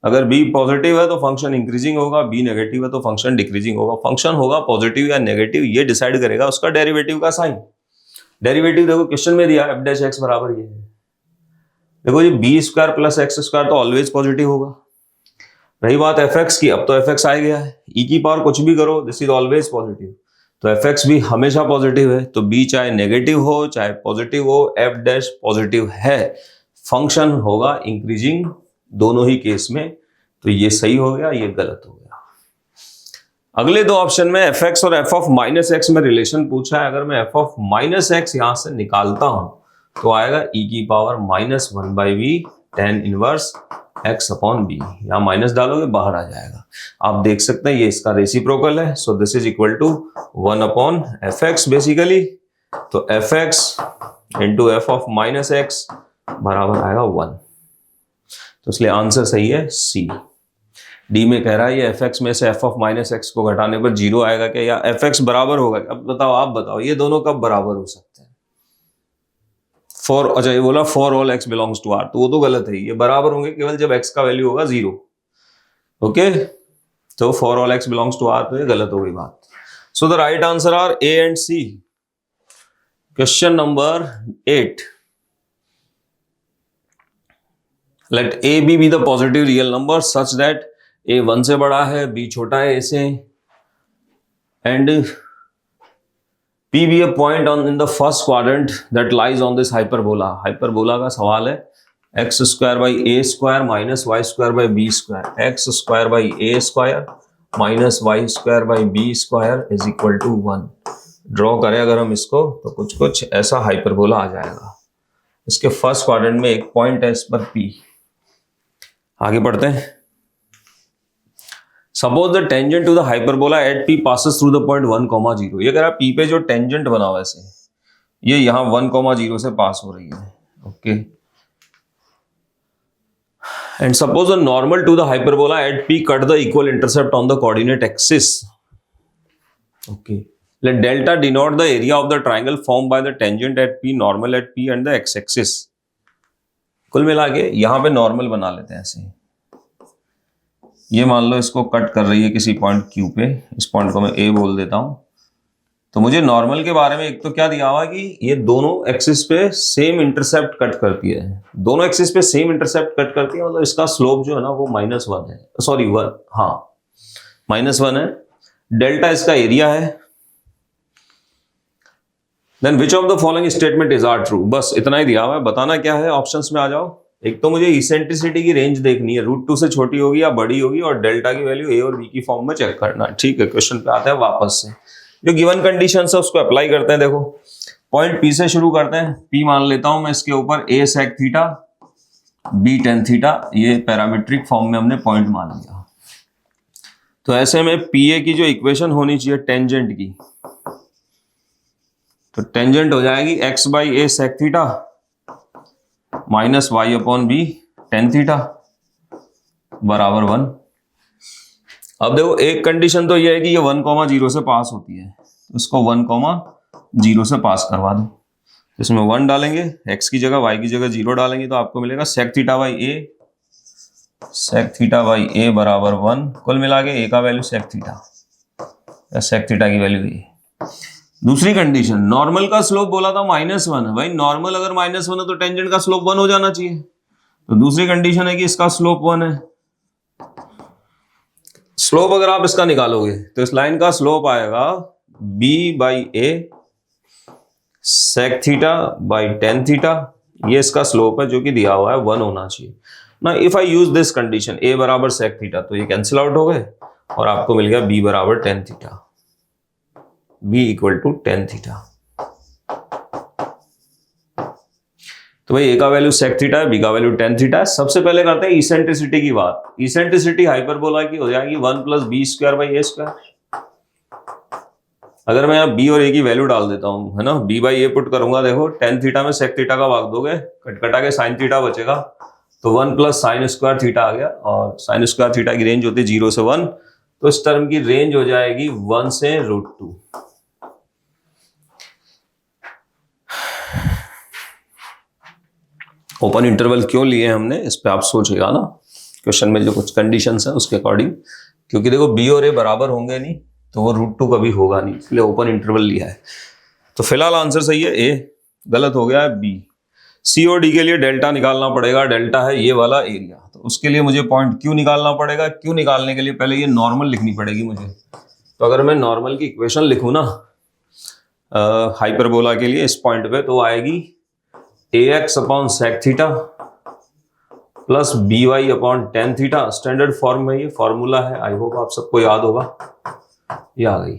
अगर b पॉजिटिव है तो फंक्शन इंक्रीजिंग होगा, b नेगेटिव है तो फंक्शन डिक्रीजिंग होगा। फंक्शन होगा पॉजिटिव या नेगेटिव, ये डिसाइड करेगा उसका डेरिवेटिव का साइन। डेरिवेटिव देखो क्वेश्चन में दिया f डैश x बराबर ये है। देखो ये b square plus X square तो ऑलवेज पॉजिटिव होगा। रही बात fx की, अब तो fx आ गया है, e की पावर कुछ भी करो, दिस इज ऑलवेज पॉजिटिव, तो fx भी हमेशा पॉजिटिव है, तो b चाहे नेगेटिव हो चाहे पॉजिटिव हो, f डैश पॉजिटिव है, फंक्शन होगा इंक्रीजिंग दोनों ही केस में। तो ये सही हो गया, ये गलत हो गया। अगले दो ऑप्शन में fx और f ऑफ माइनस एक्स में रिलेशन पूछा है। अगर मैं f ऑफ माइनस एक्स यहां से निकालता हूं तो आएगा e की power minus 1 by V tan inverse x upon B, यहाँ माइनस डालोगे बाहर आ जाएगा। आप देख सकते हैं ये इसका रेसिप्रोकल है, so this is equal to 1 upon fx basically. तो fx into f of minus X बराबर आएगा 1, तो इसलिए आंसर सही है सी। डी में कह रहा है ये fx में से f ऑफ माइनस एक्स को घटाने पर 0 आएगा क्या, या fx बराबर होगा। अब बताओ, आप बताओ ये दोनों कब बराबर हो सकते हैं। फॉर, अच्छा ये बोला for all x belongs to are, तो वो तो गलत है, ये बराबर होंगे केवल जब एक्स का वैल्यू होगा 0। ओके, तो for all x belongs to are, तो ये गलत हो गई बात। So the right answer are A and C. Question number 8, let a b the positive real number such that a 1 से बड़ा है, बी छोटा है ए से, and P be a point on in the first quadrant that lies on this hyperbola। hyperbola का सवाल है x square by A square minus Y square by B square, X square by A square minus Y square by B square is equal to 1। Draw करें अगर हम इसको तो कुछ ऐसा हाइपरबोला आ जाएगा। इसके फर्स्ट क्वाड्रेंट में एक पॉइंट है इस पर P। आगे बढ़ते हैं। Suppose the tangent to the hyperbola at P passes through the point 1,0। ये कह रहा है P पे जो टेंजेंट बना हुआ है ऐसे, ये यहां 1,0 से पास हो रही है। Okay, and suppose the normal to the hyperbola at P cut the equal intercept on the coordinate axis. Okay, let delta denote the area of the triangle formed by the tangent at P, normal at P and the x axis। कुल मिला के यहां पे normal बना लेते हैं ऐसे। ये मान लो इसको कट कर रही है किसी पॉइंट Q पे, इस पॉइंट को मैं A बोल देता हूं। तो मुझे नॉर्मल के बारे में एक तो क्या दिया हुआ कि ये दोनों एक्सिस पे सेम इंटरसेप्ट कट करती है, दोनों एक्सिस पे सेम इंटरसेप्ट कट करती है, मतलब इसका स्लोप जो है ना वो -1 है, सॉरी 1, हाँ -1 है। डेल्टा इसका एरिया है। Then which of the following statement is are true. बस इतना ही दिया हुआ है, बताना क्या है, ऑप्शंस में आ जाओ। एक तो मुझे इसेंट्रिसिटी की रेंज देखनी है, √2 से छोटी होगी या बड़ी होगी, और डेल्टा की वैल्यू ए और बी की फॉर्म में चेक करना। ठीक है, क्वेश्चन पे आते हैं वापस से। जो गिवन कंडीशन है उसको अप्लाई करते हैं। देखो पॉइंट P से शुरू करते हैं। P मान लेता हूं मैं इसके ऊपर a sec theta, b tan theta, ये पैरामीट्रिक फॉर्म में हमने पॉइंट मान लिया। तो ऐसे में PA की जो इक्वेशन होनी चाहिए टेंजेंट की, तो टेंजेंट हो जाएगी x by A sec theta minus Y upon B tan theta बराबर 1। अब देखो एक कंडीशन तो यह है कि ये 1,0 से पास होती है, तो इसको 1,0 से पास करवा दो। इसमें 1 डालेंगे, x की जगह y की जगह 0 डालेंगे, तो आपको मिलेगा sec theta by A, sec theta by a बराबर 1। कुल मिला के ए का वैल्यू सेक थीटा, या सेक थीटा की वैल्यू ए। दूसरी कंडीशन, नॉर्मल का स्लोप बोला था -1 है, भाई नॉर्मल अगर -1 है तो टेंजेंट का स्लोप 1 हो जाना चाहिए। तो दूसरी कंडीशन है कि इसका स्लोप 1 है। स्लोप अगर आप इसका निकालोगे तो इस लाइन का स्लोप आएगा b by A sec theta by tan theta, ये इसका स्लोप है जो कि दिया हुआ है 1 होना चाहिए ना। If I use this condition a बराबर सेक थीटा, तो ये कैंसिल आउट हो गए और आपको मिल गया b बराबर tan theta, b equal to tan theta. तो भाई a का वैल्यू सेक थीटा है, b का वैल्यू टेन थीटा है। सबसे पहले करते हैं इसेंट्रिसिटी की बात। इसेंट्रिसिटी हाइपरबोला की हो जाएगी 1 plus B square by A square. अगर मैं यहाँ b और a की वैल्यू डाल देता हूं, है ना, b बाई ए पुट करूंगा, देखो टेन थीटा में सेक थीटा का भाग दोगे, कटा के साइन थीटा बचेगा, तो 1 प्लस साइन स्क्वायर थीटा आ गया, और साइन स्क्वायर थीटा की रेंज होती है 0 से 1, तो इस टर्म की रेंज हो जाएगी 1 से √2। ओपन इंटरवल क्यों लिए हमने, इस पे आप सोचिएगा ना, क्वेश्चन में जो कुछ कंडीशंस है उसके अकॉर्डिंग, क्योंकि देखो b और a बराबर होंगे नहीं तो वो √2 कभी होगा नहीं, इसलिए ओपन इंटरवल लिया है। तो फिलहाल आंसर सही है a, गलत हो गया है b। c और d के लिए डेल्टा निकालना पड़ेगा, डेल्टा है ये वाला एरिया, तो उसके लिए मुझे पॉइंट q निकालना पड़ेगा। q निकालने के लिए पहले ये नॉर्मल लिखनी पड़ेगी मुझे। तो अगर मैं नॉर्मल की इक्वेशन लिखूं ना हाइपरबोला के लिए इस पॉइंट पे, तो आएगी ax upon sec theta plus by upon tan theta. Standard form में ये फॉर्मूला है, आई होप आप सबको याद होगा, ये आ गई।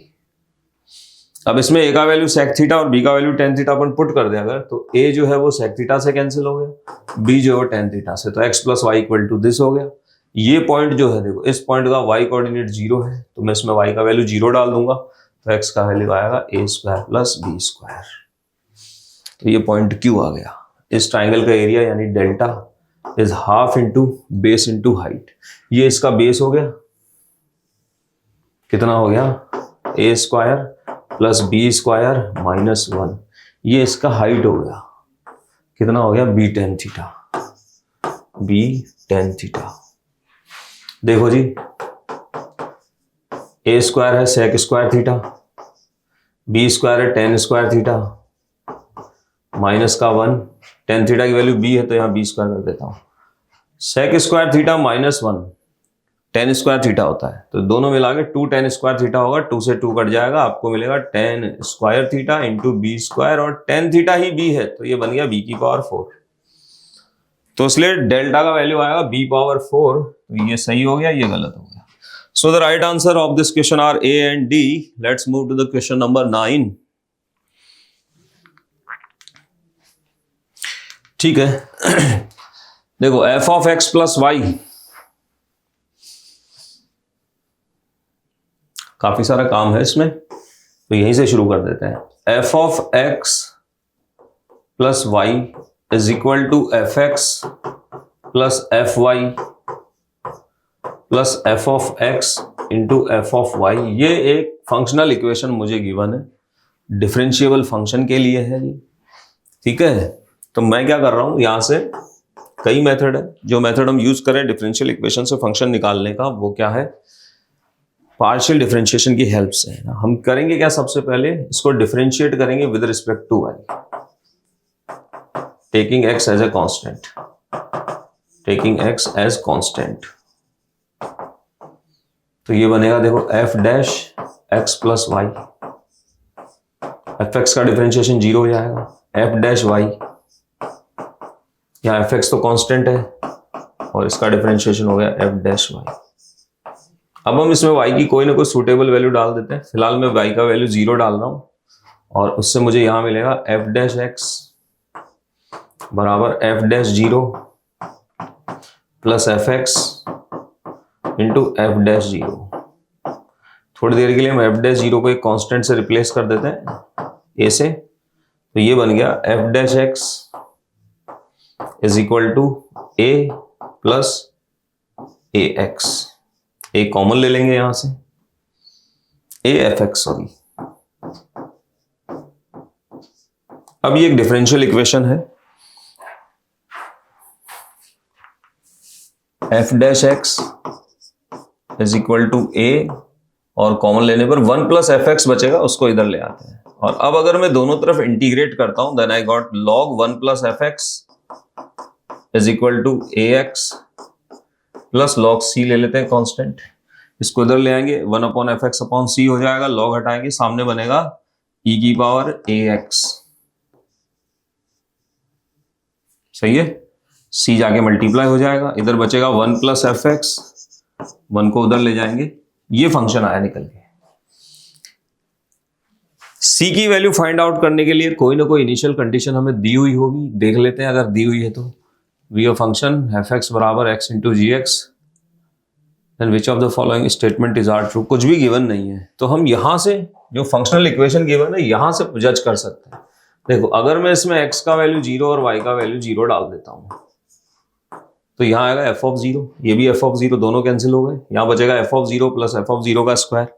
अब इसमें a का वैल्यू सेक थीटा और b का वैल्यू टेन थीटा अपन पुट कर दें अगर, तो a जो है वो सेक थीटा से कैंसिल हो गया, b जो है टेन थीटा से, तो x plus Y equal to this हो गया। ये पॉइंट जो है देखो, इस पॉइंट का y कोऑर्डिनेट 0 है, तो मैं इसमें y का वैल्यू 0 डाल दूंगा, तो x का वैल्यू आएगा a square plus b square. तो ये पॉइंट Q आ गया। इस ट्राइंगल का एरिया यानी delta is half into base into height. ये इसका बेस हो गया, कितना हो गया, a square plus b square -1। ये इसका हाइट हो गया, कितना हो गया b tan theta, b tan theta. देखो जी, ए स्क्वायर है sec square theta, b square है टेन स्क्वायर थीटा, माइनस का 1, टेन थीटा की वैल्यू बी है तो यहाँ बी स्क्वायर कर देता हूं। सेक square theta minus 1 ten square theta होता है, तो दोनों मिला के 2 टेन स्क्वायर थीटा होगा, 2 से 2 कट जाएगा, आपको मिलेगा tan square theta into b square, और टेन थीटा ही बी है तो ये बन गया बी की पावर 4। तो इसलिए डेल्टा का वैल्यू आएगा बी पावर 4, तो ये सही हो गया, ये गलत हो गया। So the right answer of this question are A and d. Let's move to the question number 9। ठीक है, देखो f of x plus y, काफी सारा काम है इसमें, तो यहीं से शुरू कर देते हैं। F of x plus y is equal to f x plus f y plus f of x into f of y. ये एक फंक्शनल इक्वेशन मुझे गिवन है, डिफरेंशिएबल फंक्शन के लिए है ये। ठीक है, तो मैं क्या कर रहा हूं, यहां से कई मेथड है, जो मेथड हम यूज करें डिफरेंशियल इक्वेशन से फंक्शन निकालने का, वो क्या है, पार्शियल डिफरेंशिएशन की हेल्प से है ना। हम करेंगे क्या, सबसे पहले इसको डिफरेंशिएट करेंगे with respect to y, taking x as a constant, taking x as constant. तो ये बनेगा देखो f dash x plus y, f x का डिफरेंशिएशन 0 हो जाएगा, एफ डैश वाई, यहाँ एफ एक्स तो कांस्टेंट है और इसका डिफरेंशिएशन हो गया एफ डैश वाई। अब हम इसमें y की कोई ना कोई सूटेबल वैल्यू डाल देते हैं। फिलहाल मैं y का वैल्यू 0 डाल रहा हूं, और उससे मुझे यहां मिलेगा f डैश एक्स बराबर f dash 0 plus f x into F dash 0। थोड़ी देर के लिए हम f डैश 0 को एक कांस्टेंट से रिप्लेस कर देते हैं a से, तो ये बन गया f dash x is equal to a plus a x. A common ले लेंगे यहां से, ए एफ एक्स, सॉरी। अब ये एक डिफरेंशियल इक्वेशन है, f dash x is equal to a, और कॉमन लेने पर 1 प्लस एफ एक्स बचेगा, उसको इधर ले आते हैं। और अब अगर मैं दोनों तरफ इंटीग्रेट करता हूं, then I got log 1 plus f x is equal to a x plus log c ले लेते हैं कांस्टेंट, इसको इधर ले आएंगे, 1 upon f x upon c हो जाएगा, लॉग हटाएंगे, सामने बनेगा e की पावर ए एक्स। सही है, c जाके मल्टीप्लाई हो जाएगा, इधर बचेगा 1 प्लस एफ एक्स, 1 को उधर ले जाएंगे, ये फंक्शन आया निकल के। c की वैल्यू फाइंड आउट करने के लिए कोई ना कोई इनिशियल कंडीशन हमें दी हुई होगी, देख लेते हैं। अगर दी हुई है तो V of function f x बराबर x into g x, then which of the following statement is are true. कुछ भी गिवन नहीं है, तो हम यहां से जो फंक्शनल इक्वेशन गिवन है यहां से जज कर सकते हैं। देखो, अगर मैं इसमें x का वैल्यू 0 और y का वैल्यू 0 डाल देता हूं, तो यहां आएगा एफ ऑफ 0, ये भी एफ ऑफ 0, दोनों कैंसिल हो गए, यहां बचेगा F of 0 plus f of 0 का स्क्वायर,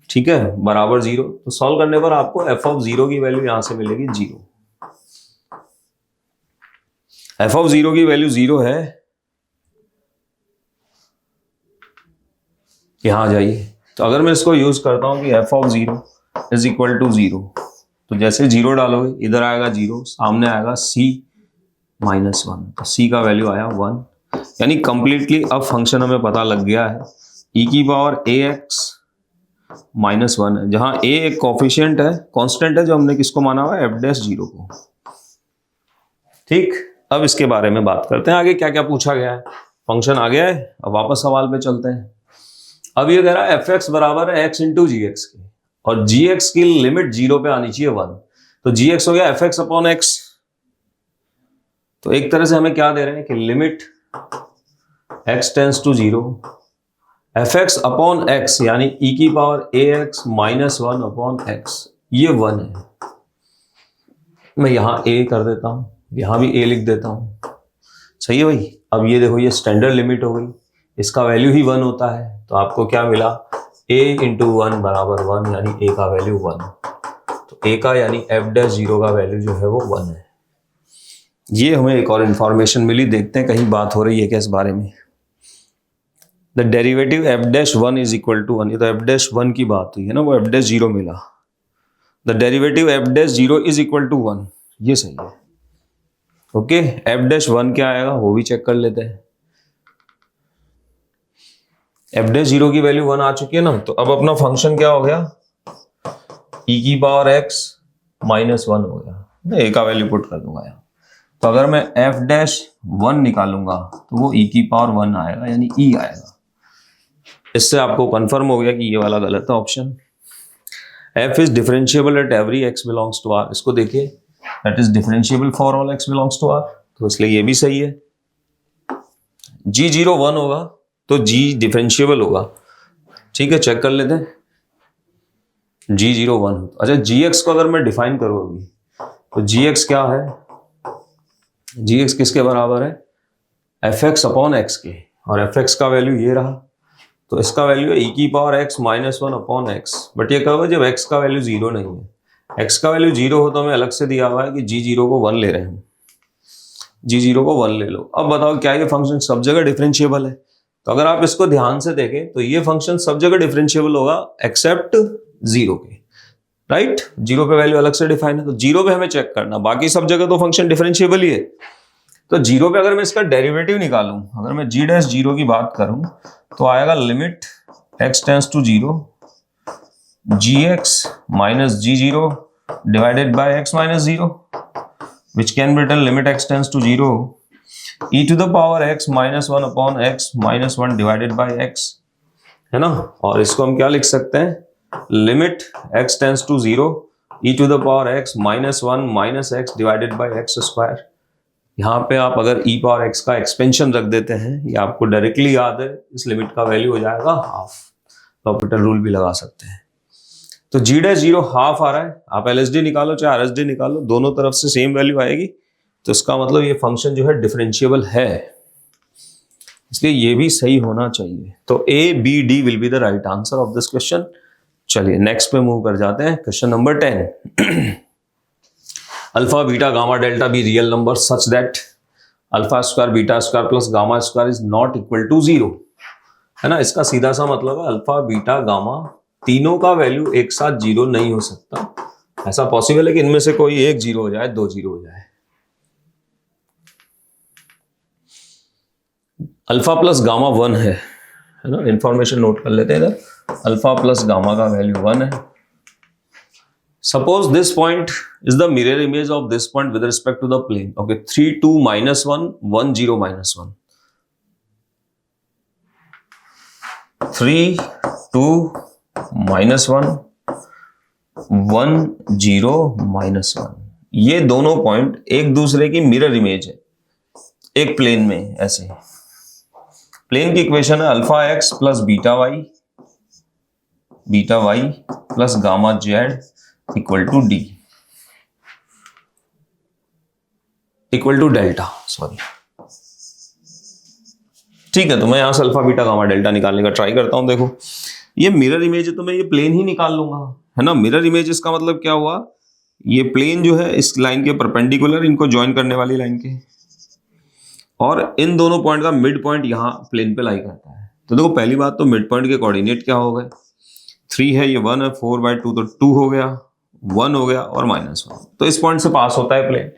ठीक है, बराबर 0। तो सॉल्व करने पर आपको एफ ऑफ 0 की वैल्यू यहां से मिलेगी 0। एफ ऑफ 0 की वैल्यू 0 है, यहां आ जाइए। तो अगर मैं इसको यूज करता हूं कि f of 0 is equal to 0, तो जैसे 0 डालोगे इधर आएगा 0, सामने आएगा c माइनस 1, तो c का वैल्यू आया 1। यानी कंप्लीटली अब फंक्शन हमें पता लग गया है, e की पावर ए एक्स माइनस 1 है, जहां a एक कोफिशिएंट है, कांस्टेंट है, जो हमने किसको माना हुआ है, एफ डैश 0 को। ठीक, अब इसके बारे में बात करते हैं, आगे क्या क्या पूछा गया है। फंक्शन आ गया है, अब वापस सवाल पे चलते हैं। अब ये कह रहा है एफ एक्स बराबर है एक्स इंटू जी एक्स के, और जी एक्स की लिमिट 0 पे आनी चाहिए 1, तो जी एक्स हो गया एफ एक्स अपॉन एक्स। तो एक तरह से हमें क्या दे रहे हैं कि limit x tends to 0, f x upon x यानी ई की power a x minus 1 upon x, ये 1 है। मैं यहां ए कर देता हूं, यहां भी ए लिख देता हूं, सही है भाई। अब ये देखो, ये स्टैंडर्ड लिमिट हो गई, इसका वैल्यू ही 1 होता है, तो आपको क्या मिला, a इंटू 1 बराबर 1, यानी a का वैल्यू 1। तो a का यानी f डैश 0 का वैल्यू जो है वो 1 है। ये हमें एक और इंफॉर्मेशन मिली, देखते हैं कहीं बात हो रही है क्या इस बारे में। The derivative f dash one is equal to one, ये तो एफ डैश वन की बात हुई है ना, वो एफ डैश जीरो मिला। The derivative f dash zero is equal to one, ये सही है। ओके, एफ डैश वन क्या आएगा वो भी चेक कर लेते हैं। एफ डैश जीरो की वैल्यू वन आ चुकी है ना, तो अब अपना फंक्शन क्या हो गया, ई की पावर एक्स माइनस वन हो गया। मैं ए का वैल्यू पुट कर दूंगा यहाँ। तो अगर मैं एफ डैश वन निकालूंगा तो वो ई की पावर वन आएगा, यानी ई आएगा। इससे आपको कंफर्म हो गया कि ये वाला गलत है option. F is differentiable at every x belongs to r, इसको देखिए, that is differentiable for all x belongs to are, तो इसलिए ये भी सही है। जी जीरो वन होगा तो जी डिफरेंशिएबल होगा, ठीक है, चेक कर लेते हैं। जी जीरो वन, अच्छा जी एक्स को अगर मैं डिफाइन करूँ अभी, तो जी एक्स क्या है, जी एक्स किसके बराबर है, एफ एक्स अपॉन एक्स के, और एफ एक्स का वैल्यू ये रहा, तो इसका वैल्यू है ई की power x minus one upon x. But ये कब है, जब एक्स का वैल्यू जीरो नहीं है। एक्स का वैल्यू जीरो हो तो हमें अलग से दिया हुआ है कि जी जीरो को वन ले रहे हैं, जी जीरो को वन ले लो। अब बताओ क्या ये फंक्शन सब जगह डिफरेंशिएबल है, तो अगर आप इसको ध्यान से देखें तो ये फंक्शन सब जगह डिफरेंशिएबल होगा एक्सेप्ट जीरो के, राइट। जीरो पे वैल्यू अलग से डिफाइन है, तो जीरो पे हमें चेक करना, बाकी सब जगह तो फंक्शन डिफरेंशिएबल ही है। तो जीरो पे अगर मैं इसका डेरिवेटिव निकालूं, अगर मैं जी डैश जीरो की बात करूं, तो आएगा limit x tends to zero g x minus g zero divided by x minus zero, which can be written limit x tends to zero e to the power x minus one upon x minus one divided by x, है ना। और इसको हम क्या लिख सकते हैं, limit x tends to zero e to the power x minus one minus x divided by x square. यहाँ पे आप अगर e पावर x का एक्सपेंशन रख देते हैं, ये आपको डायरेक्टली याद है, इस लिमिट का वैल्यू हो जाएगा हाफ। लॉपिटल रूल भी लगा सकते हैं। तो जी डैश जीरो हाफ आ रहा है, आप एलएसडी निकालो चाहे आरएसडी निकालो, दोनों तरफ से सेम वैल्यू आएगी, तो इसका मतलब ये फंक्शन जो है डिफरेंशिएबल है, इसलिए ये भी सही होना चाहिए। तो a b d will be the right answer of this question. चलिए नेक्स्ट पे मूव कर जाते हैं, question number 10। Alpha beta gamma delta be real number such that alpha square beta square plus gamma square is not equal to zero, है ना। इसका सीधा सा मतलब है अल्फा बीटा गामा तीनों का वैल्यू एक साथ जीरो नहीं हो सकता। ऐसा पॉसिबल है कि इनमें से कोई एक जीरो हो जाए, दो जीरो हो जाए। अल्फा प्लस गामा वन है ना, इंफॉर्मेशन नोट कर लेते हैं इधर। अल्फा प्लस गामा का वैल्यू वन है। Suppose this point is the mirror image of this point with respect to the plane. Okay, 3 2 minus one 1 0 minus one, 3 2 minus one 1 0 minus one, ये दोनों point एक दूसरे की मिरर इमेज है एक plane में। ऐसे प्लेन की इक्वेशन है alpha x plus beta y plus gamma z equal to d equal to delta, sorry. ठीक है, तो मैं यहां से अल्फा बीटा गामा डेल्टा निकालने का ट्राई करता हूं। देखो ये मिरर इमेज है तो मैं ये प्लेन ही निकाल लूंगा, है ना। मिरर इमेज इसका मतलब क्या हुआ, ये प्लेन जो है इस लाइन के परपेंडिकुलर, इनको ज्वाइन करने वाली लाइन के, और इन दोनों पॉइंट का मिड पॉइंट यहाँ प्लेन पे लाई करता है। तो देखो पहली बात तो मिड पॉइंट के कोऑर्डिनेट क्या हो गए, 3 है, ये 1 है, 4/2 तो 2 हो गया, 1 हो गया और -1, तो इस पॉइंट से पास होता है प्लेन।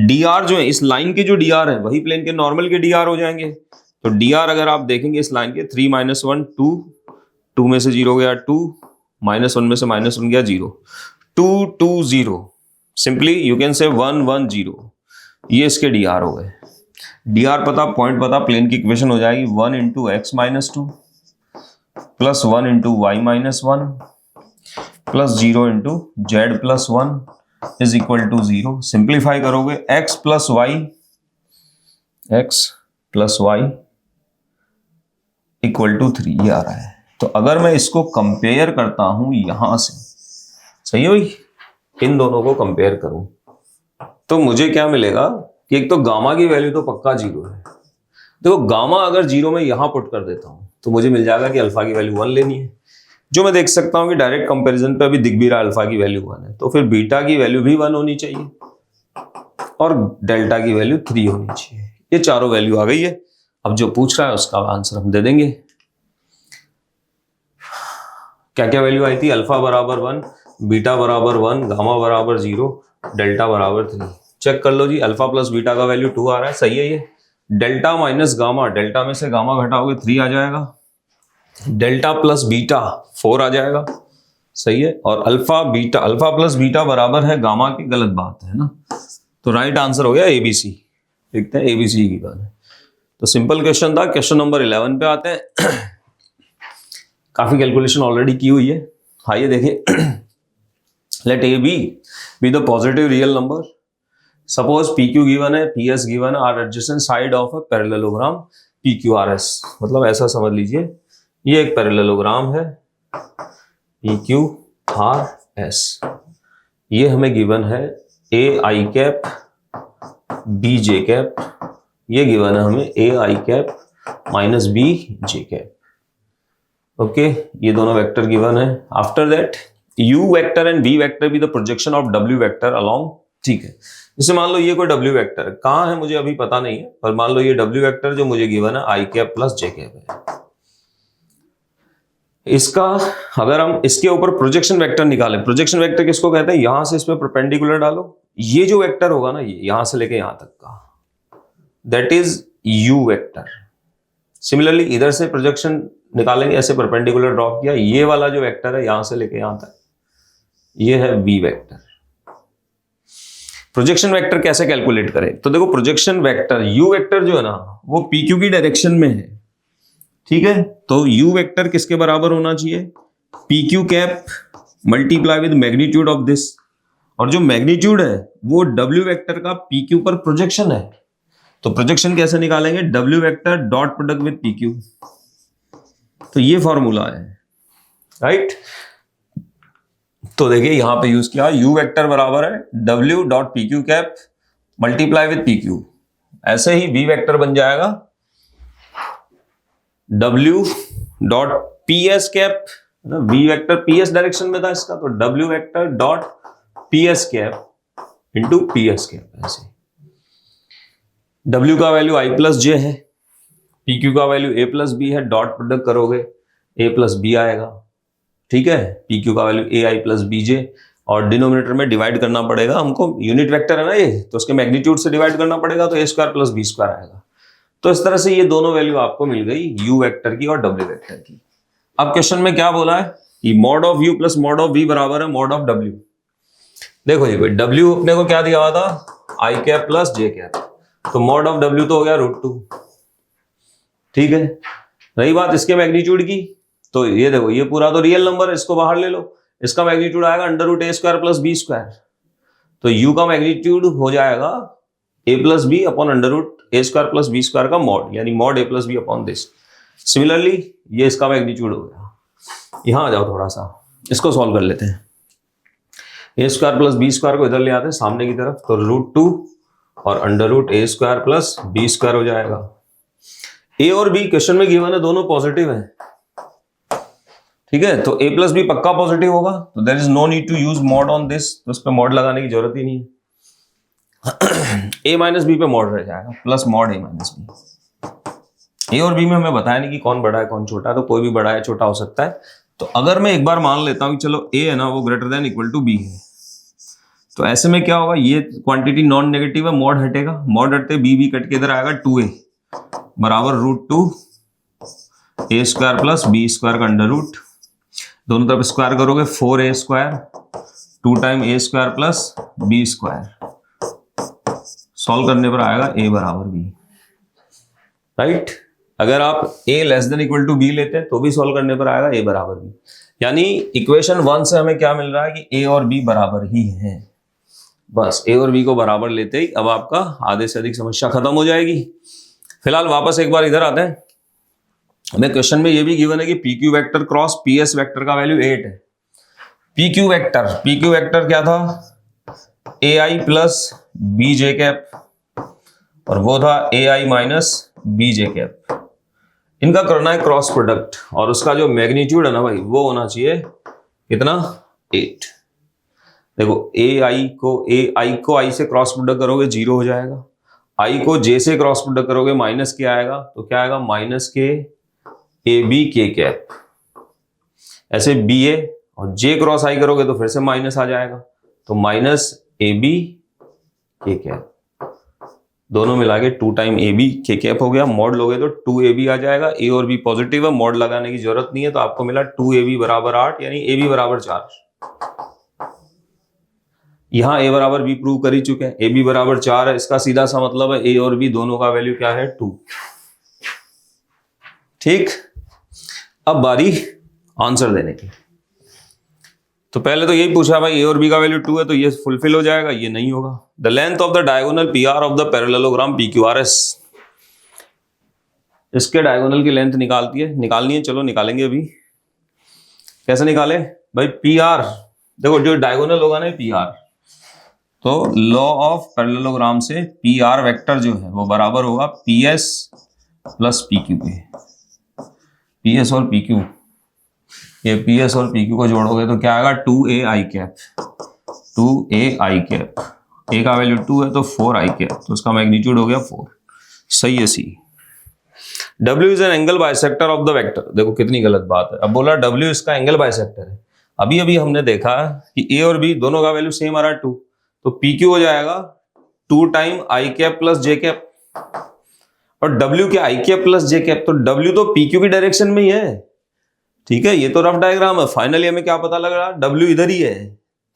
dr जो है इस लाइन के जो dr है वही प्लेन के नॉर्मल के dr हो जाएंगे। तो dr अगर आप देखेंगे इस लाइन के 3 - 1 2, 2 में से 0 गया 2, -1 में से -1 गया 0, 2 2 0, सिंपली यू कैन से 1 1 0, ये इसके dr हो गए। dr पता, पॉइंट पता, प्लेन की इक्वेशन हो जाएगी 1 × x - 2 plus 1 × y - 1 plus 0 × z + 1 is equal to 0। Simplify करोगे x plus y equal to 3, ये आ रहा है। तो अगर मैं इसको कंपेयर करता हूं यहां से, सही है भाई, इन दोनों को कंपेयर करूं तो मुझे क्या मिलेगा कि एक तो गामा की वैल्यू तो पक्का 0 है। देखो गामा अगर 0 में यहां पुट कर देता हूं तो मुझे मिल जाएगा कि अल्फा की वैल्यू 1 लेनी है, जो मैं देख सकता हूं कि डायरेक्ट कंपैरिजन पे अभी दिख भी रहा अल्फा की वैल्यू 1 है, तो फिर बीटा की वैल्यू भी 1 होनी चाहिए। और डेल्टा की वैल्यू 3 होनी चाहिए। ये चारों वैल्यू आ गई है। अब जो पूछ रहा है उसका आंसर हम दे देंगे। क्या क्या वैल्यू आई थी? अल्फा बराबर 1, बीटा बराबर 1, गामा बराबर 0, डेल्टा बराबर 3। चेक कर लो जी, अल्फा प्लस बीटा का वैल्यू 2 आ रहा है, सही है ये। डेल्टा माइनस गामा, डेल्टा में से गामा घटाओगे 3 आ जाएगा। डेल्टा प्लस बीटा 4 आ जाएगा, सही है। और अल्फा प्लस बीटा बराबर है गामा की, गलत बात है ना। तो राइट आंसर हो गया एबीसी। देखते हैं एबीसी की बात है। तो सिंपल क्वेश्चन था। क्वेश्चन नंबर 11 पे आते हैं। काफी कैलकुलेशन ऑलरेडी की हुई है। आइए देखिए। Let a b the positive real number. Suppose p q given है, पी एस गिवन है, are adjacent side of a parallelogram p q r s. मतलब ऐसा समझ लीजिए, ये एक पैरेललोग्राम है पी क्यू आर एस। ये हमें गिवन है a i cap b j cap. ये गिवन है हमें a i cap minus b j cap. Okay, ये दोनों वेक्टर गिवन है। After that u vector and b vector be the projection of डब्ल्यू वेक्टर अलोंग। ठीक है, जैसे मान लो ये कोई डब्ल्यू वेक्टर कहाँ है मुझे अभी पता नहीं है, पर मान लो ये डब्ल्यू वेक्टर जो मुझे गिवन है आई कैप प्लस जे कैप है। इसका अगर हम इसके ऊपर प्रोजेक्शन वेक्टर निकालें, प्रोजेक्शन वेक्टर किसको कहते हैं? यहां से इस पे परपेंडिकुलर डालो, ये जो वेक्टर होगा ना, ये यहां से लेके यहां तक का, that is you vector. Similarly इधर से प्रोजेक्शन निकालेंगे, ऐसे परपेंडिकुलर ड्रॉ किया, ये वाला जो वेक्टर है यहां से लेके यहां तक, ये है वी वेक्टर। प्रोजेक्शन वेक्टर कैसे कैलकुलेट करें? तो देखो, प्रोजेक्शन वेक्टर यू वेक्टर जो है ना, वो पी क्यू की डायरेक्शन में है। ठीक है, तो यू वेक्टर किसके बराबर होना चाहिए? P q cap multiply with magnitude of this. और जो मैग्नीट्यूड है वो डब्ल्यू वेक्टर का पी क्यू पर प्रोजेक्शन है। तो प्रोजेक्शन कैसे निकालेंगे? W vector dot product with p Q. तो ये फॉर्मूला है, राइट। तो देखिए यहां पे यूज किया, यू वेक्टर बराबर है डब्ल्यू dot p q cap multiply with p q. ऐसे ही वी वेक्टर बन जाएगा W dot p s cap, v vector p s direction में था इसका, तो W vector dot p s cap into p s cap. ऐसे W का वैल्यू I प्लस जे है, PQ का वैल्यू A प्लस बी है, डॉट प्रोडक्ट करोगे A प्लस बी आएगा। ठीक है, PQ का वैल्यू AI प्लस BJ, और डिनोमिनेटर में डिवाइड करना पड़ेगा हमको, यूनिट वेक्टर है ना ये, तो उसके मैग्नीट्यूड से डिवाइड करना पड़ेगा, तो A square plus B square आएगा। तो इस तरह से ये दोनों वैल्यू आपको मिल गई, यू वेक्टर की और डब्ल्यू वेक्टर की। अब क्वेश्चन में क्या बोला है कि mod of u plus mod of v बराबर है मॉड ऑफ डब्ल्यू। देखो ये डब्ल्यू अपने को क्या दिया हुआ था? आई कैप प्लस जे कैप, तो मॉड ऑफ डब्ल्यू तो हो गया √2। ठीक है, रही बात इसके मैग्नीट्यूड की, तो ये देखो ये पूरा तो रियल नंबर है, इसको बाहर ले लो, इसका मैग्नीट्यूड आएगा √a square plus B square. तो यू का मैग्नीट्यूड हो जाएगा a plus b upon √a square plus B square का मॉड, यानी mod a plus b upon this. Similarly ये इसका मैग्नीट्यूड हो गया। यहां आ जाओ, थोड़ा सा इसको सॉल्व कर लेते हैं। a square plus B square को इधर ले आते हैं सामने की तरफ, तो √2 और √a square plus B square हो जाएगा। a और b क्वेश्चन में गिवन है, दोनों पॉजिटिव है। ठीक है, तो a प्लस बी पक्का पॉजिटिव होगा, तो there is no need to use mod on this, तो उस पर मॉड लगाने की जरूरत ही नहीं है। a माइनस बी पे मॉड रह जाएगा, plus mod a minus b. A और बी में हमें बताया नहीं कि कौन बड़ा है कौन छोटा है, तो कोई भी बड़ा है छोटा हो सकता है। तो अगर मैं एक बार मान लेता हूं कि चलो a है ना वो greater than equal to b है, तो ऐसे में क्या होगा, ये क्वांटिटी नॉन नेगेटिव है, मॉड हटेगा, मॉड हटते b कट के इधर आएगा 2a बराबर √2 a square plus B square का अंडर-रूट, दोनों तरफ स्क्वायर करोगे 4a square 2 time a square plus B square. Solve करने पर आएगा a बराबर b, राइट। अगर आप a less than equal to b लेते हैं तो भी सॉल्व करने पर आएगा a बराबर b। यानी इक्वेशन 1 से हमें क्या मिल रहा है कि a और b बराबर ही हैं। बस a और b को बराबर लेते ही अब आपका आधे से अधिक समस्या खत्म हो जाएगी। फिलहाल वापस एक बार इधर आते हैं। हमें क्वेश्चन में ये भी गिवन है कि P Q vector cross P S vector का वैल्यू 8 है। पी क्यू वेक्टर क्या था? ए आई प्लस बी जे कैप, और वो था ए आई माइनस बी जे कैप। इनका करना है क्रॉस प्रोडक्ट, और उसका जो मैग्नीट्यूड है ना भाई वो होना चाहिए कितना? 8। देखो आई को आई से क्रॉस प्रोडक्ट करोगे 0 हो जाएगा, आई को जे से क्रॉस प्रोडक्ट करोगे माइनस के आएगा, तो क्या आएगा माइनस के ए बी के कैप, ऐसे बी ए, और जे क्रॉस आई करोगे तो फिर से माइनस आ जाएगा, तो माइनस ए बी के कैप, दोनों मिला के 2 टाइम ए बी के कैप हो गया। मॉड लोगे तो 2ab आ जाएगा, ए और बी पॉजिटिव है, मॉड लगाने की जरूरत नहीं है, तो आपको मिला 2ab बराबर 8, यानी ए बी बराबर 4। यहां ए बराबर बी प्रूव कर ही चुके हैं, ए बी बराबर 4 है, इसका सीधा सा मतलब है ए और बी दोनों का वैल्यू क्या है 2। ठीक, अब बारी आंसर देने की। तो पहले तो यही पूछा भाई ए और बी का वैल्यू 2 है, तो ये फुलफिल हो जाएगा, ये नहीं होगा। The length of the diagonal P R of the parallelogram p q r S, इसके डायगोनल की लेंथ निकालनी है, चलो निकालेंगे अभी। कैसे निकाले भाई, पी आर, देखो जो डायगोनल होगा ना पी आर, तो लॉ ऑफ पैरेललोग्राम से पी आर वेक्टर जो है वो बराबर होगा P S plus P Q पे। पी एस और पी क्यू, ये पी एस और पी क्यू को जोड़ोगे तो क्या आएगा 2a आई कैप, 2a आई कैप, ए का वैल्यू 2 है तो 4 आई कैप, तो उसका मैग्नीट्यूड हो गया 4। सही है सी। W is an angle bisector of the vector, देखो कितनी गलत बात है, अब बोला W इसका एंगल बाइसेक्टर है। अभी अभी हमने देखा कि ए और बी दोनों का वैल्यू सेम आ रहा है 2, तो पी क्यू हो जाएगा 2 time I cap plus J cap, और W के आई कैप प्लस जे कैप, तो W तो पी क्यू की डायरेक्शन में ही है। ठीक है, ये तो रफ डायग्राम है, फाइनली हमें क्या पता लग रहा है W इधर ही है,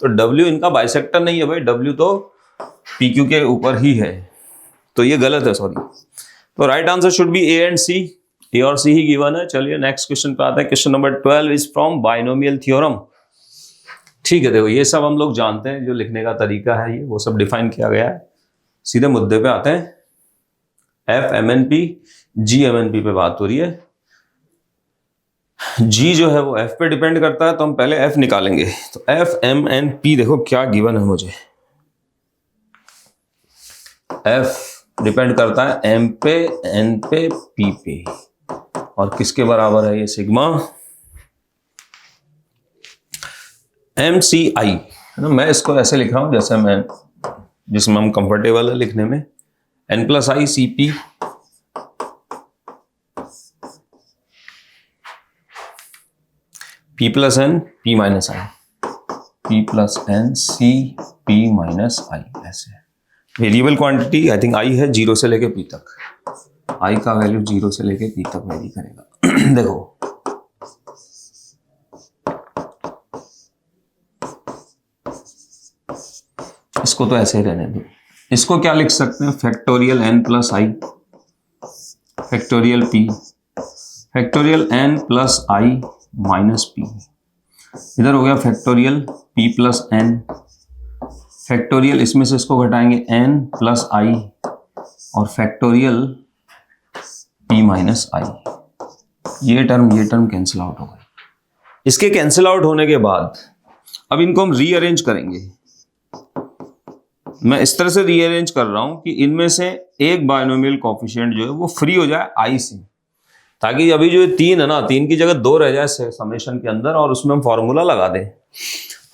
तो W इनका बाइसेक्टर नहीं है भाई, W तो PQ के ऊपर ही है, तो ये गलत है, सॉरी। तो right answer should be A and C, A और सी ही गिवन है। चलिए नेक्स्ट क्वेश्चन पे आते हैं। Question number 12 is from binomial theorem. ठीक है, देखो ये सब हम लोग जानते हैं, जो लिखने का तरीका है ये वो सब डिफाइन किया गया है। सीधे मुद्दे पे आते हैं। F m n p g m n p पे बात हो रही है। G जो है वो F पे डिपेंड करता है, तो हम पहले F निकालेंगे। तो F M N P, देखो क्या गिवन है मुझे। F डिपेंड करता है M पे, N पे, P पे, और किसके बराबर है ये सिग्मा MCI है ना। मैं इसको ऐसे लिख रहा हूं जैसे मैं, जिसमें हम कंफर्टेबल है लिखने में, N plus i c p P plus n P minus i, P plus n c P minus i, ऐसे। Variable quantity I think I है 0 से लेके P तक, I का वैल्यू 0 से लेके P तक वेरी करेगा। देखो इसको तो ऐसे ही रहने दो। इसको क्या लिख सकते हैं, factorial n plus i factorial P factorial n plus i minus p, इधर हो गया factorial p plus n factorial, इसमें से इसको घटाएंगे n प्लस आई और फैक्टोरियल p माइनस आई। ये टर्म कैंसिल आउट हो गए। इसके कैंसिल आउट होने के बाद अब इनको हम रीअरेंज करेंगे। मैं इस तरह से रीअरेंज कर रहा हूं कि इनमें से एक बायनोमियल कोएफिशिएंट जो है वो फ्री हो जाए आई से, ताकि अभी जो 3 है ना, 3 की जगह 2 रह जाए समेशन के अंदर, और उसमें हम फॉर्मूला लगा दें।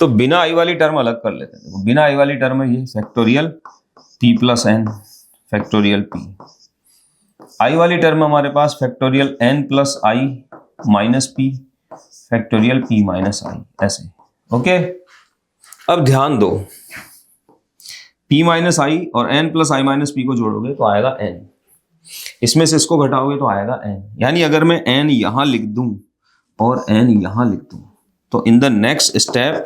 तो बिना आई वाली टर्म अलग कर लेते हैं। देखो बिना आई वाली टर्म है ये factorial p plus n factorial p, i वाली टर्म हमारे पास factorial n plus i minus p factorial p minus i, ऐसे। ओके, अब ध्यान दो, p माइनस आई और n plus i minus p को जोड़ोगे तो आएगा n, इसमें से इसको घटाओगे तो आएगा n। यानी अगर मैं n यहां लिख दूं और n यहां लिख दूं, तो इन द नेक्स्ट स्टेप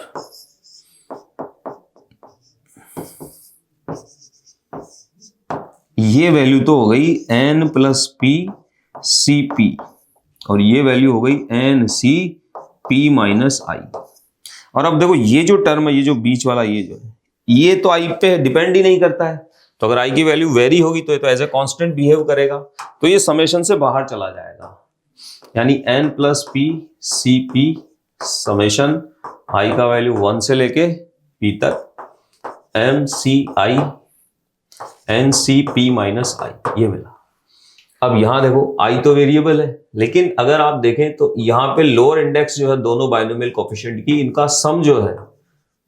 ये वैल्यू तो हो गई n plus p c p, और ये वैल्यू हो गई n c p minus i. और अब देखो ये जो टर्म है, ये जो बीच वाला ये जो है, ये तो आई पे डिपेंड ही नहीं करता है, तो अगर आई की वैल्यू वेरी होगी तो ये तो एज ए कांस्टेंट बिहेव करेगा, तो ये समेशन से बाहर चला जाएगा। यानी n plus p c p summation i का वैल्यू 1 से लेके p तक m c i n c p minus i, ये मिला। अब यहां देखो i तो वेरिएबल है, लेकिन अगर आप देखें तो यहां पे लोअर इंडेक्स जो है दोनों बाइनोमियल कोएफिशिएंट की, इनका सम जो है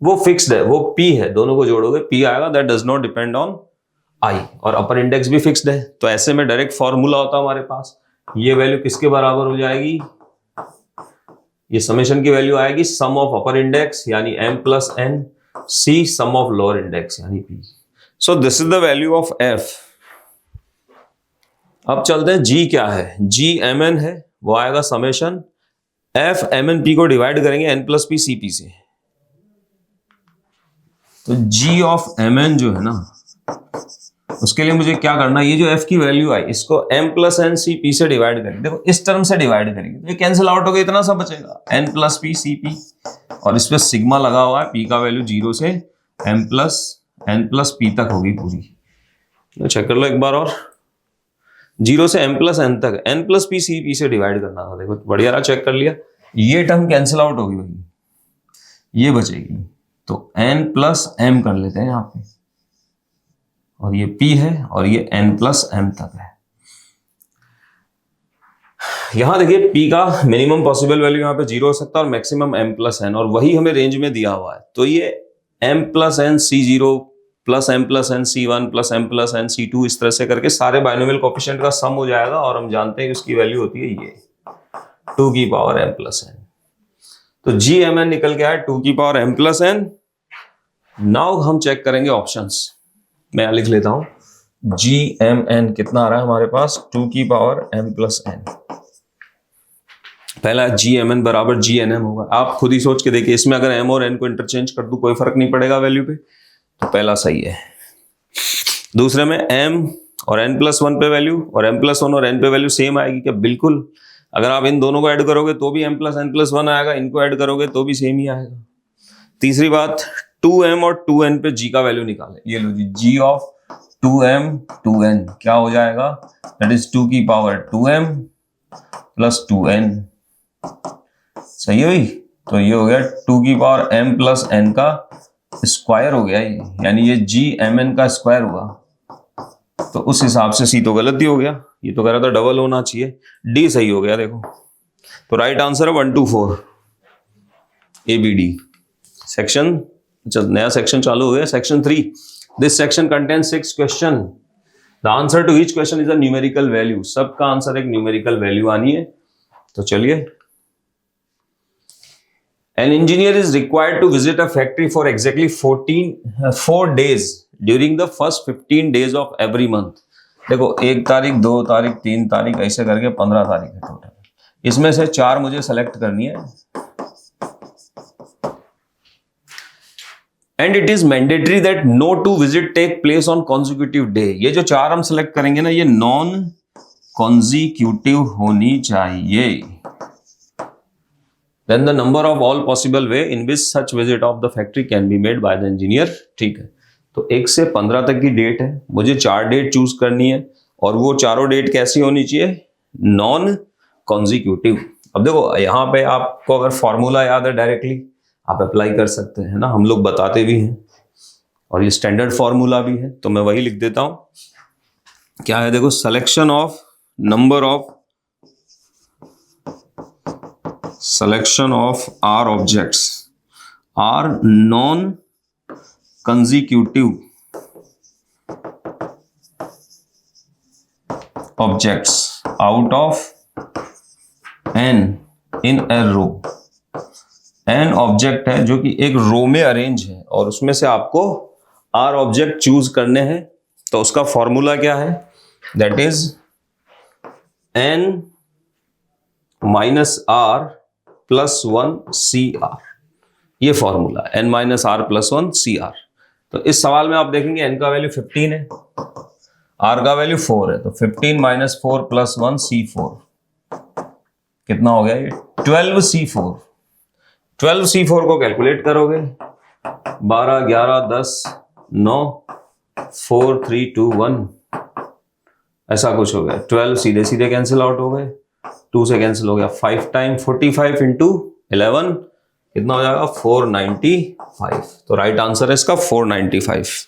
वो फिक्स्ड है, वो P है, दोनों को जोड़ोगे P आएगा, that does not depend on I, और अपर इंडेक्स भी फिक्स्ड है। तो ऐसे में डायरेक्ट फॉर्मूला होता है हमारे पास, ये वैल्यू किसके बराबर हो जाएगी, ये समेशन की वैल्यू आएगी सम ऑफ अपर इंडेक्स यानी m plus n, C sum of lower index यानी P। So this is the value of f। अब चलते हैं G क्या है, G mn है, वो आएगा समेशन f mn p को डिवाइड करेंगे n प्लस p cp से। तो G ऑफ mn जो है ना, उसके लिए मुझे क्या करना है, ये जो f की वैल्यू आई इसको m plus n c p से डिवाइड करेंगे। देखो इस टर्म से डिवाइड करेंगे तो ये कैंसिल आउट हो गया, इतना सा बचेगा n plus p c p, और इस पे सिग्मा लगा हुआ है, p का वैल्यू 0 से m plus n plus p तक होगी पूरी। तो चेक कर लो एक बार और, 0 से m प्लस n तक n plus p c p से डिवाइड करना था। देखो बढ़िया रहा, चेक कर लिया, ये टर्म कैंसिल आउट होगी भाई, ये बचेगी। तो n प्लस m कर लेते हैं यहाँ पे, और ये P है और ये n प्लस m तक है। यहां देखिए P का मिनिमम पॉसिबल वैल्यू यहाँ पे 0 हो सकता है और मैक्सिमम m प्लस n, और वही हमें रेंज में दिया हुआ है। तो ये m plus n C0 plus m plus n C1 plus m plus n C2, इस तरह से करके सारे बाइनोमियल कोएफिशिएंट का सम हो जाएगा, और हम जानते हैं कि उसकी वैल्यू होती है ये 2 की पावर m प्लस n। तो GMN निकल के आया 2 की power m plus n। Now हम चेक करेंगे ऑप्शंस, मैं लिख लेता हूं, GMN कितना आ रहा है हमारे पास, 2 की पावर m प्लस n। पहला GMN बराबर GNM होगा, आप खुद ही सोच के देखिए, इसमें अगर m और n को इंटरचेंज कर दूं कोई फर्क नहीं पड़ेगा वैल्यू पे, तो पहला सही है। दूसरे में m और n प्लस 1 पे वैल्यू, और m प्लस 1 और n पे वैल्यू सेम आएगी क्या, बिल्कुल। अगर आप इन दोनों को ऐड करोगे तो भी m प्लस n प्लस 1 आएगा, इनको ऐड करोगे तो भी सेम ही आएगा। तीसरी बात, 2m और 2n पे g का वैल्यू निकालें। ये लो जी, g ऑफ 2m 2n क्या हो जाएगा, दैट इज 2 की पावर 2m प्लस 2n। सही है भाई, तो ये हो गया 2 की पावर m प्लस n का स्क्वायर हो गया ये, यानी ये GMN का स्क्वायर हुआ। तो उस हिसाब से C तो गलत ही हो गया, ये तो कह रहा था डबल होना चाहिए, D सही हो गया। देखो तो राइट आंसर है 1 to 4 ABD। सेक्शन, नया सेक्शन चालू हो गया, section 3। This section contains 6 question, the answer to each question is a numerical value. सबका आंसर एक न्यूमेरिकल वैल्यू आनी है। तो चलिए, an engineer is required to visit a factory for exactly 4 days during the first 15 days of every month. देखो 1 तारीख 2 तारीख 3 तारीख ऐसे करके 15 तारीख है टोटल, इसमें से 4 मुझे सेलेक्ट करनी है। And it is mandatory that no two visit take place on consecutive day. ये जो 4 हम सेलेक्ट करेंगे ना, ये नॉन कॉन्जिक्यूटिव होनी चाहिए। Then the number of all possible way in which such visit of the factory can be made by the engineer. ठीक है, तो 1 से 15 तक की डेट है, मुझे 4 डेट चूज करनी है, और वो चारों डेट कैसी होनी चाहिए, नॉन कॉन्जिक्यूटिव। अब देखो यहाँ पे आपको अगर फॉर्मूला याद है डायरेक्टली आप अप्लाई कर सकते हैं ना, हम लोग बताते भी हैं, और ये स्टैंडर्ड फॉर्मूला भी है, तो मैं वही लिख देता हूं। क्या है, देखो, selection of r objects r non consecutive objects out of n in a row. n object है जो कि एक रो में अरेंज है, और उसमें से आपको r ऑब्जेक्ट चूज करने हैं। तो उसका फॉर्मूला क्या है, that is n minus r plus 1 CR। ये formula n minus r plus 1 CR। तो इस सवाल में आप देखेंगे n का वैल्यू 15 है, r का वैल्यू 4 है, तो 15 माइनस 4 प्लस 1 C4 कितना हो गया, ये 12C4। 12C4 को कैलकुलेट करोगे, 12 11 10 9 4 3 2 1 ऐसा कुछ हो गया। 12 सीधे सीधे कैंसिल आउट हो गए, 2 से कैंसिल हो गया, 5 टाइम 45 इंटू 11 कितना हो जाएगा, 495। तो राइट आंसर है इसका 495।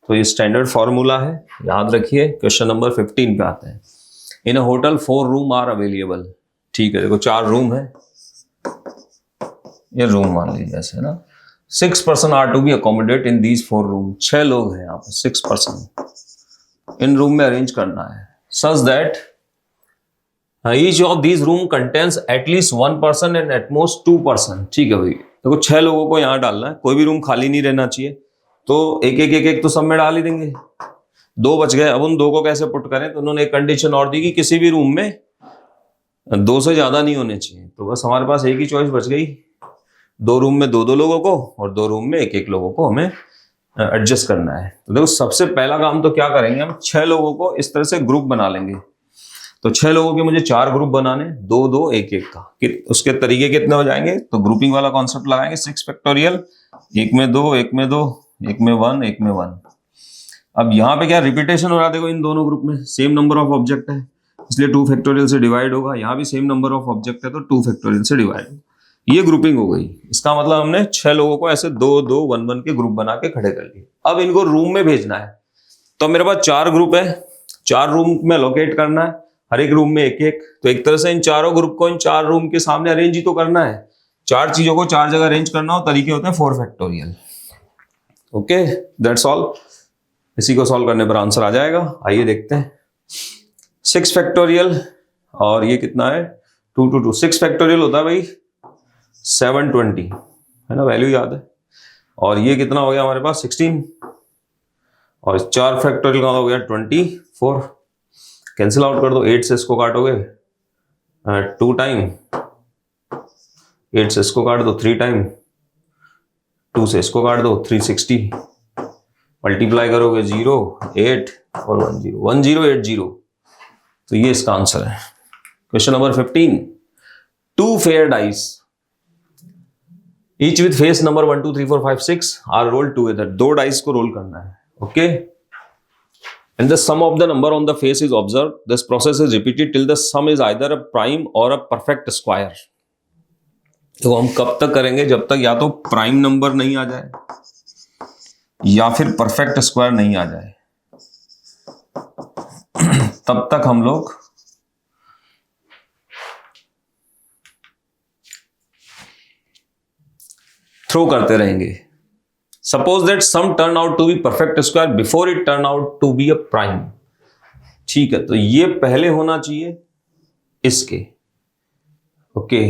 तो ये स्टैंडर्ड फॉर्मूला है, याद रखिए। क्वेश्चन नंबर 15 पे आते हैं। इन अ होटल 4 रूम आर अवेलेबल। ठीक है, देखो 4 रूम है, ये रूम मान लीजिए ऐसे ना, 6 person are to be accommodate in these 4 room. 6 लोग हैं यहाँ पे, 6 person इन रूम में अरेंज करना है such that each of these room contains at least 1 person and at most 2 person. ठीक है भाई, देखो 6 लोगों को यहाँ डालना है, कोई भी रूम खाली नहीं रहना चाहिए, तो एक तो सब में डाल ही देंगे। 2 बच गए, अब उन 2 को कैसे पुट करें, तो उन्होंने एक कंडीशन और दी कि किसी भी रूम में 2 से ज्यादा नहीं होने चाहिए। तो बस हमारे पास एक ही चॉइस बच गई, 2 रूम में 2 लोगों को और 2 रूम में 1 लोगों को हमें एडजस्ट करना है। तो देखो सबसे पहला काम तो क्या करेंगे, हम 6 लोगों को इस तरह से ग्रुप बना लेंगे। तो 6 लोगों के मुझे 4 ग्रुप बनाने, 2 2 1 1 का, उसके तरीके कितने हो जाएंगे, तो ग्रुपिंग वाला कॉन्सेप्ट लगाएंगे 6 फैक्टोरियल, 1 में 2, 1 में 2, 1 में 1, 1 में 1। अब यहाँ पे क्या रिपीटेशन हो रहा है, देखो इन दोनों ग्रुप में सेम नंबर ऑफ ऑब्जेक्ट है, इसलिए 2 फैक्टोरियल से डिवाइड होगा। यहाँ भी सेम नंबर ऑफ ऑब्जेक्ट है तो 2 फैक्टोरियल से डिवाइड होगा। ये ग्रुपिंग हो गई। इसका मतलब हमने 6 लोगों को ऐसे 2 2 1 1 के ग्रुप बना के खड़े कर लिए। अब इनको रूम में भेजना है, तो मेरे पास 4 ग्रुप है, 4 रूम में लोकेट करना है, हर एक रूम में 1 1। तो एक तरह से इन चारों ग्रुप को इन 4 रूम के सामने अरेंज ही तो करना है। 4 चीजों को 4 जगह अरेंज करना हो, तरीके होते हैं 4 फैक्टोरियल। Okay, that's all. इसी को सॉल्व करने पर आंसर आ जाएगा। आइए देखते हैं 6 फैक्टोरियल, और ये कितना है 2 2 2। 6 फैक्टोरियल होता है भाई 720, है ना, वैल्यू याद है। और ये कितना हो गया हमारे पास 16, और 4 फैक्टोरियल का हो गया 24। कैंसिल आउट कर दो, 8 से इसको काटोगे 2 टाइम, 8 से इसको काट दो 3 टाइम, 2 से इसको काट दो 360, मल्टीप्लाई करोगे 0 8 और 1080। तो ये इसका आंसर है। Question number 15, 2 fair dice each with face number 1 2 3 4 5 6 are rolled together. 2 dice को रोल करना है, okay, and the sum of the number on the face is observed. This process is repeated till the sum is either a prime or a perfect square. तो हम कब तक करेंगे, जब तक या तो प्राइम नंबर नहीं आ जाए या फिर परफेक्ट स्क्वायर नहीं आ जाए, तब तक हम लोग थ्रो करते रहेंगे। Suppose that sum turn out to be perfect square before it turn out to be a prime. ठीक है, तो ये पहले होना चाहिए इसके, okay.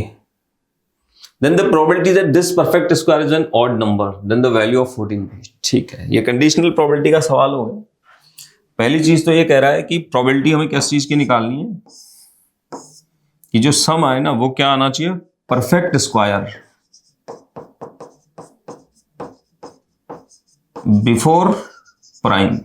Then the probability that this perfect square is an odd number, then the value of 14. ठीक है, ये कंडीशनल प्रोबेबिलिटी का सवाल हो गया। पहली चीज तो ये कह रहा है कि प्रोबेबिलिटी हमें किस चीज की निकालनी है, कि जो सम आए ना वो क्या आना चाहिए, परफेक्ट स्क्वायर बिफोर प्राइम।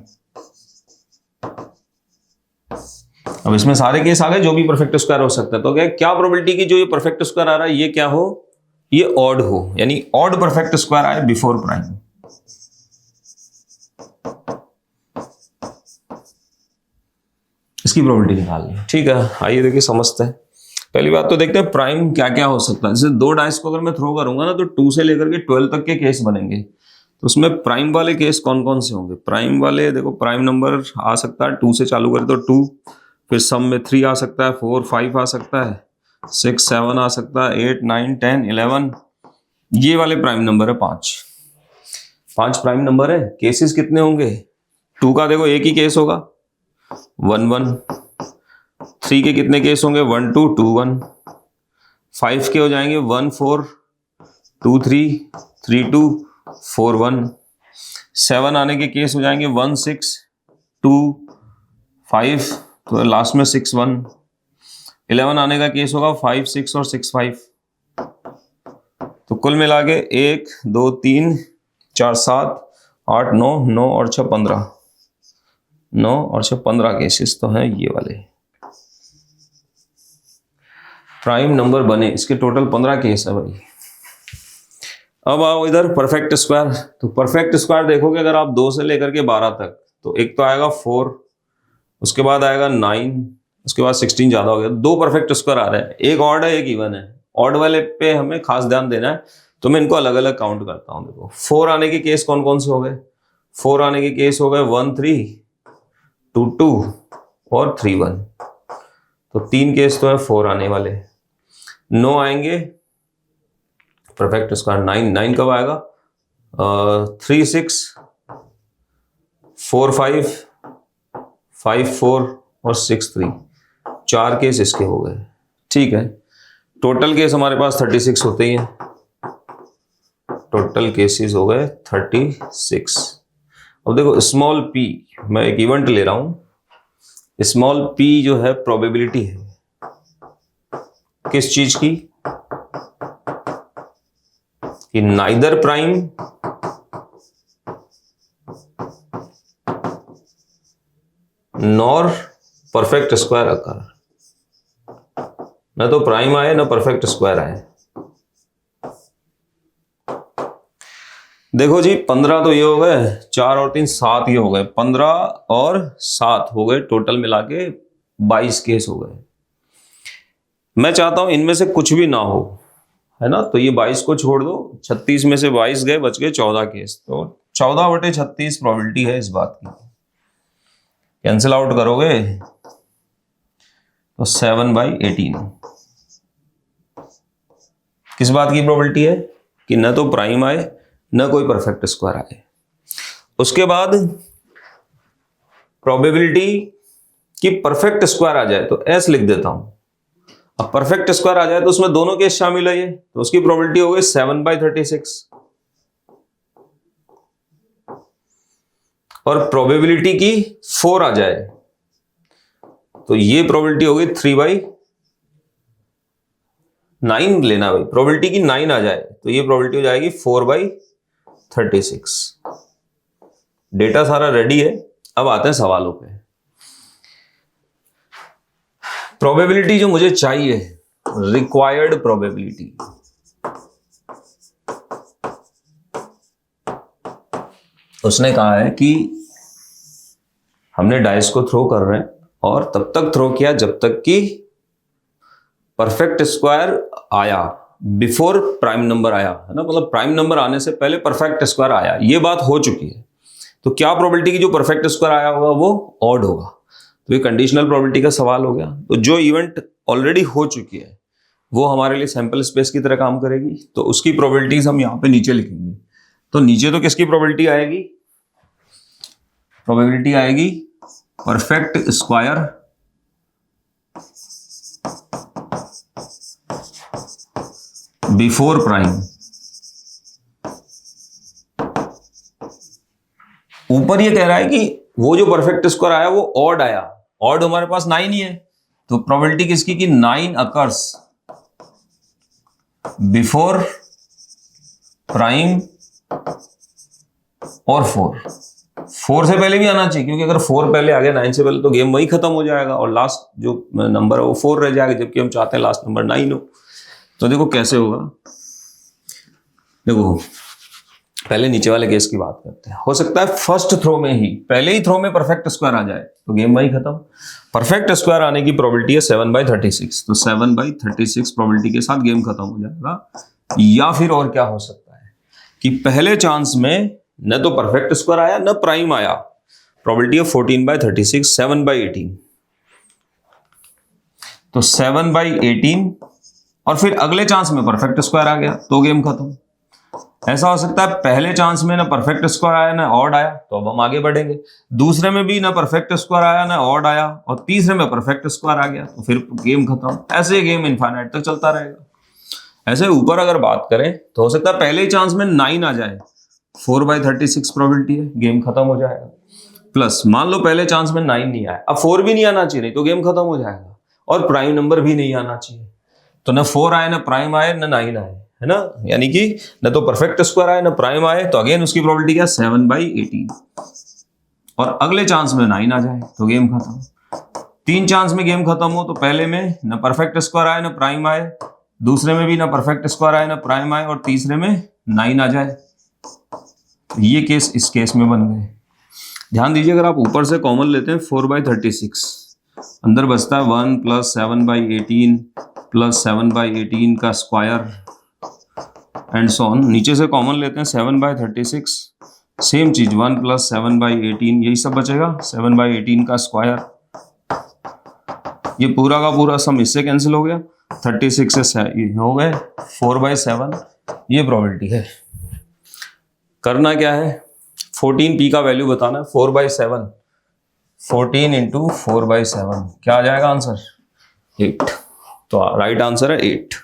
अब इसमें सारे केस आ गए जो भी परफेक्ट स्क्वायर हो सकता है। तो क्या प्रोबेबिलिटी की जो ये परफेक्ट स्क्वायर आ रहा है ये क्या हो, ये ऑड हो, यानी ऑड परफेक्ट स्क्वायर आए बिफोर प्राइम। इसकी प्रोबेबिलिटी निकालनी है, ठीक है। आइए देखिए समझते हैं। पहली बात तो देखते हैं प्राइम क्या क्या हो सकता है। जैसे 2 डाइस को अगर मैं थ्रो करूंगा ना तो 2 से लेकर के 12 तक के केस बनेंगे। तो उसमें प्राइम वाले केस कौन कौन से होंगे, प्राइम वाले देखो, प्राइम नंबर आ सकता है 2 से चालू करें तो 2, फिर सम में 3 आ सकता है, 4 5 आ सकता है, 6 7 आ सकता है, 8 9 10 11। ये वाले प्राइम नंबर है 5 प्राइम नंबर है। केसेस कितने होंगे, 2 का देखो एक ही केस होगा 1 1, 3 के कितने केस होंगे 1 2 2 1, 5 के हो जाएंगे 1 4 2 3 3 2 4 1, 7 आने के केस हो जाएंगे 1 6 2 5, तो लास्ट में 6 1, 11 आने का केस होगा 5 6 और 6 5। तो कुल मिला के 1 2 3 4 7 8 9 9 और 6 15, 9 और 6 15 केसेस तो हैं ये वाले प्राइम नंबर बने। इसके टोटल 15 केस है भाई। अब आओ इधर परफेक्ट स्क्वायर। तो परफेक्ट स्क्वायर देखोगे अगर आप 2 से लेकर के 12 तक, तो एक तो आएगा 4, उसके बाद आएगा 9, उसके बाद 16 ज्यादा हो गया। 2 परफेक्ट स्क्वायर आ रहे हैं, एक ऑड है एक इवन है। ऑड वाले पे हमें खास ध्यान देना है, तो मैं इनको अलग अलग काउंट करता हूं। देखो 4 आने के केस कौन कौन से हो गए, 4 आने के केस हो गए 1 3 2 2 और 3 1। तो 3 केस तो है 4 आने वाले। 9 आएंगे परफेक्ट स्क्वायर 9 कब आएगा, 3 6 4 5 5 4 और 6 3, 4 केस इसके हो गए। ठीक है, टोटल केस हमारे पास 36 होते ही हैं, टोटल केसेस हो गए 36। अब देखो स्मॉल p, मैं एक इवेंट ले रहा हूं, स्मॉल p जो है प्रोबेबिलिटी है किस चीज की, कि neither prime nor perfect square occur, न तो प्राइम आए न परफेक्ट स्क्वायर आए। देखो जी 15 तो ये हो गए, 4 और 3 7 ये हो गए, 15 और 7 हो गए, टोटल मिला के 22 केस हो गए। मैं चाहता हूं इनमें से कुछ भी ना हो, है ना, तो ये 22 को छोड़ दो, 36 में से 22 गए, बच गए 14 केस। तो 14/36 प्रोबेबिलिटी है इस बात की। कैंसिल आउट करोगे तो 7/18 किस बात की प्रोबेबिलिटी है, कि न तो प्राइम आए न कोई परफेक्ट स्क्वायर आए। उसके बाद प्रोबेबिलिटी कि परफेक्ट स्क्वायर आ जाए तो एस लिख देता हूं। अब परफेक्ट स्क्वायर आ जाए तो उसमें दोनों केस शामिल है, ये तो उसकी प्रोबेबिलिटी हो गई 7/36। और प्रोबेबिलिटी की 4 आ जाए तो ये प्रोबेबिलिटी हो गई 3/9 लेना भाई, प्रोबेबिलिटी की 9 आ जाए तो ये प्रोबेबिलिटी हो जाएगी 4/36। डेटा सारा रेडी है, अब आते हैं सवालों पे। प्रोबेबिलिटी जो मुझे चाहिए, रिक्वायर्ड प्रोबेबिलिटी, उसने कहा है कि हमने डाइस को थ्रो कर रहे हैं और तब तक थ्रो किया जब तक कि परफेक्ट स्क्वायर आया, बिफोर प्राइम नंबर आया, है ना, मतलब प्राइम नंबर आने से पहले परफेक्ट स्क्वायर आया, ये बात हो चुकी है। तो क्या प्रोबेबिलिटी की जो परफेक्ट स्क्वायर आया होगा वो ऑड होगा, तो ये कंडीशनल प्रोबेबिलिटी का सवाल हो गया। तो जो इवेंट ऑलरेडी हो चुकी है वो हमारे लिए सैंपल स्पेस की तरह काम करेगी, तो उसकी प्रोबेबिलिटीज हम यहां पे नीचे लिखेंगे। तो नीचे तो किसकी प्रोबेबिलिटी आएगी, प्रोबेबिलिटी आएगी परफेक्ट स्क्वायर बिफोर प्राइम। ऊपर ये कह रहा है कि वो जो परफेक्ट स्क्वायर आया वो ऑड आया, ऑड हमारे पास 9 ही है, तो प्रोबेबिलिटी किसकी कि 9 अकर्स बिफोर प्राइम और 4 से पहले भी आना चाहिए, क्योंकि अगर 4 पहले आ गया 9 से पहले तो गेम वही खत्म हो जाएगा और लास्ट जो नंबर है वो 4 रह जाएगा, जबकि हम चाहते हैं लास्ट नंबर 9 हो। तो देखो कैसे होगा, देखो पहले नीचे वाले केस की बात करते हैं। हो सकता है फर्स्ट थ्रो में ही, पहले ही थ्रो में परफेक्ट स्क्वायर आ जाए तो गेम वही खत्म। परफेक्ट स्क्वायर आने की प्रोबेबिलिटी है 7/36, तो 7/36 प्रोबेबिलिटी के साथ गेम खत्म हो जाएगा। या फिर और क्या हो सकता है कि पहले चांस में न तो परफेक्ट स्क्वायर आया न प्राइम आया, प्रोबेबिलिटी है 14/36, 7/18, तो 7/18, और फिर अगले चांस में परफेक्ट स्क्वायर आ गया तो गेम खत्म। ऐसा हो सकता है पहले चांस में ना परफेक्ट स्क्वायर आया ना ऑड आया, तो अब हम आगे बढ़ेंगे, दूसरे में भी ना परफेक्ट स्क्वायर आया ना ऑड आया, और तीसरे में परफेक्ट स्क्वायर आ गया तो फिर गेम खत्म। ऐसे गेम इनफाइनाइट तक चलता रहेगा। ऐसे ऊपर अगर बात करें तो हो सकता है पहले चांस में 9 आ जाए, 4/36 प्रोबेबिलिटी है, गेम खत्म हो जाएगा। प्लस मान लो पहले चांस में 9 नहीं आया, अब 4 भी नहीं आना चाहिए, नहीं तो गेम खत्म हो जाएगा, और प्राइम नंबर भी नहीं आना चाहिए, तो ना 4 आए ना प्राइम आए ना 9 आए, है ना, यानी कि न तो परफेक्ट स्क्वायर आए ना प्राइम आए, तो अगेन उसकी प्रोबेबिलिटी क्या 7/18, और अगले चांस में 9 आ जाए तो गेम खत्म। 3 चांस में गेम खत्म हो तो पहले में न परफेक्ट स्क्वायर आए ना प्राइम आए, दूसरे में भी ना परफेक्ट स्क्वायर आए ना प्राइम आए, और तीसरे में 9 आ जाए। ये केस इस केस में बन गए। ध्यान दीजिए, अगर आप ऊपर से कॉमन लेते हैं 4/36, अंदर बचता है 1 + 7/18 + 7/18 का स्क्वायर एंड सो ऑन। नीचे से कॉमन लेते हैं 7/36, सेम चीज 1 + 7/18, यही सब बचेगा, 7/18 का स्क्वायर, ये पूरा का पूरा सम इससे कैंसिल हो गया, 36 से ये हो गए 4/7, ये प्रोबेबिलिटी है। करना क्या है, 14p का वैल्यू बताना है, 4/7, 14 इंटू 4/7 क्या आ जाएगा आंसर, 8। तो राइट आंसर है 8।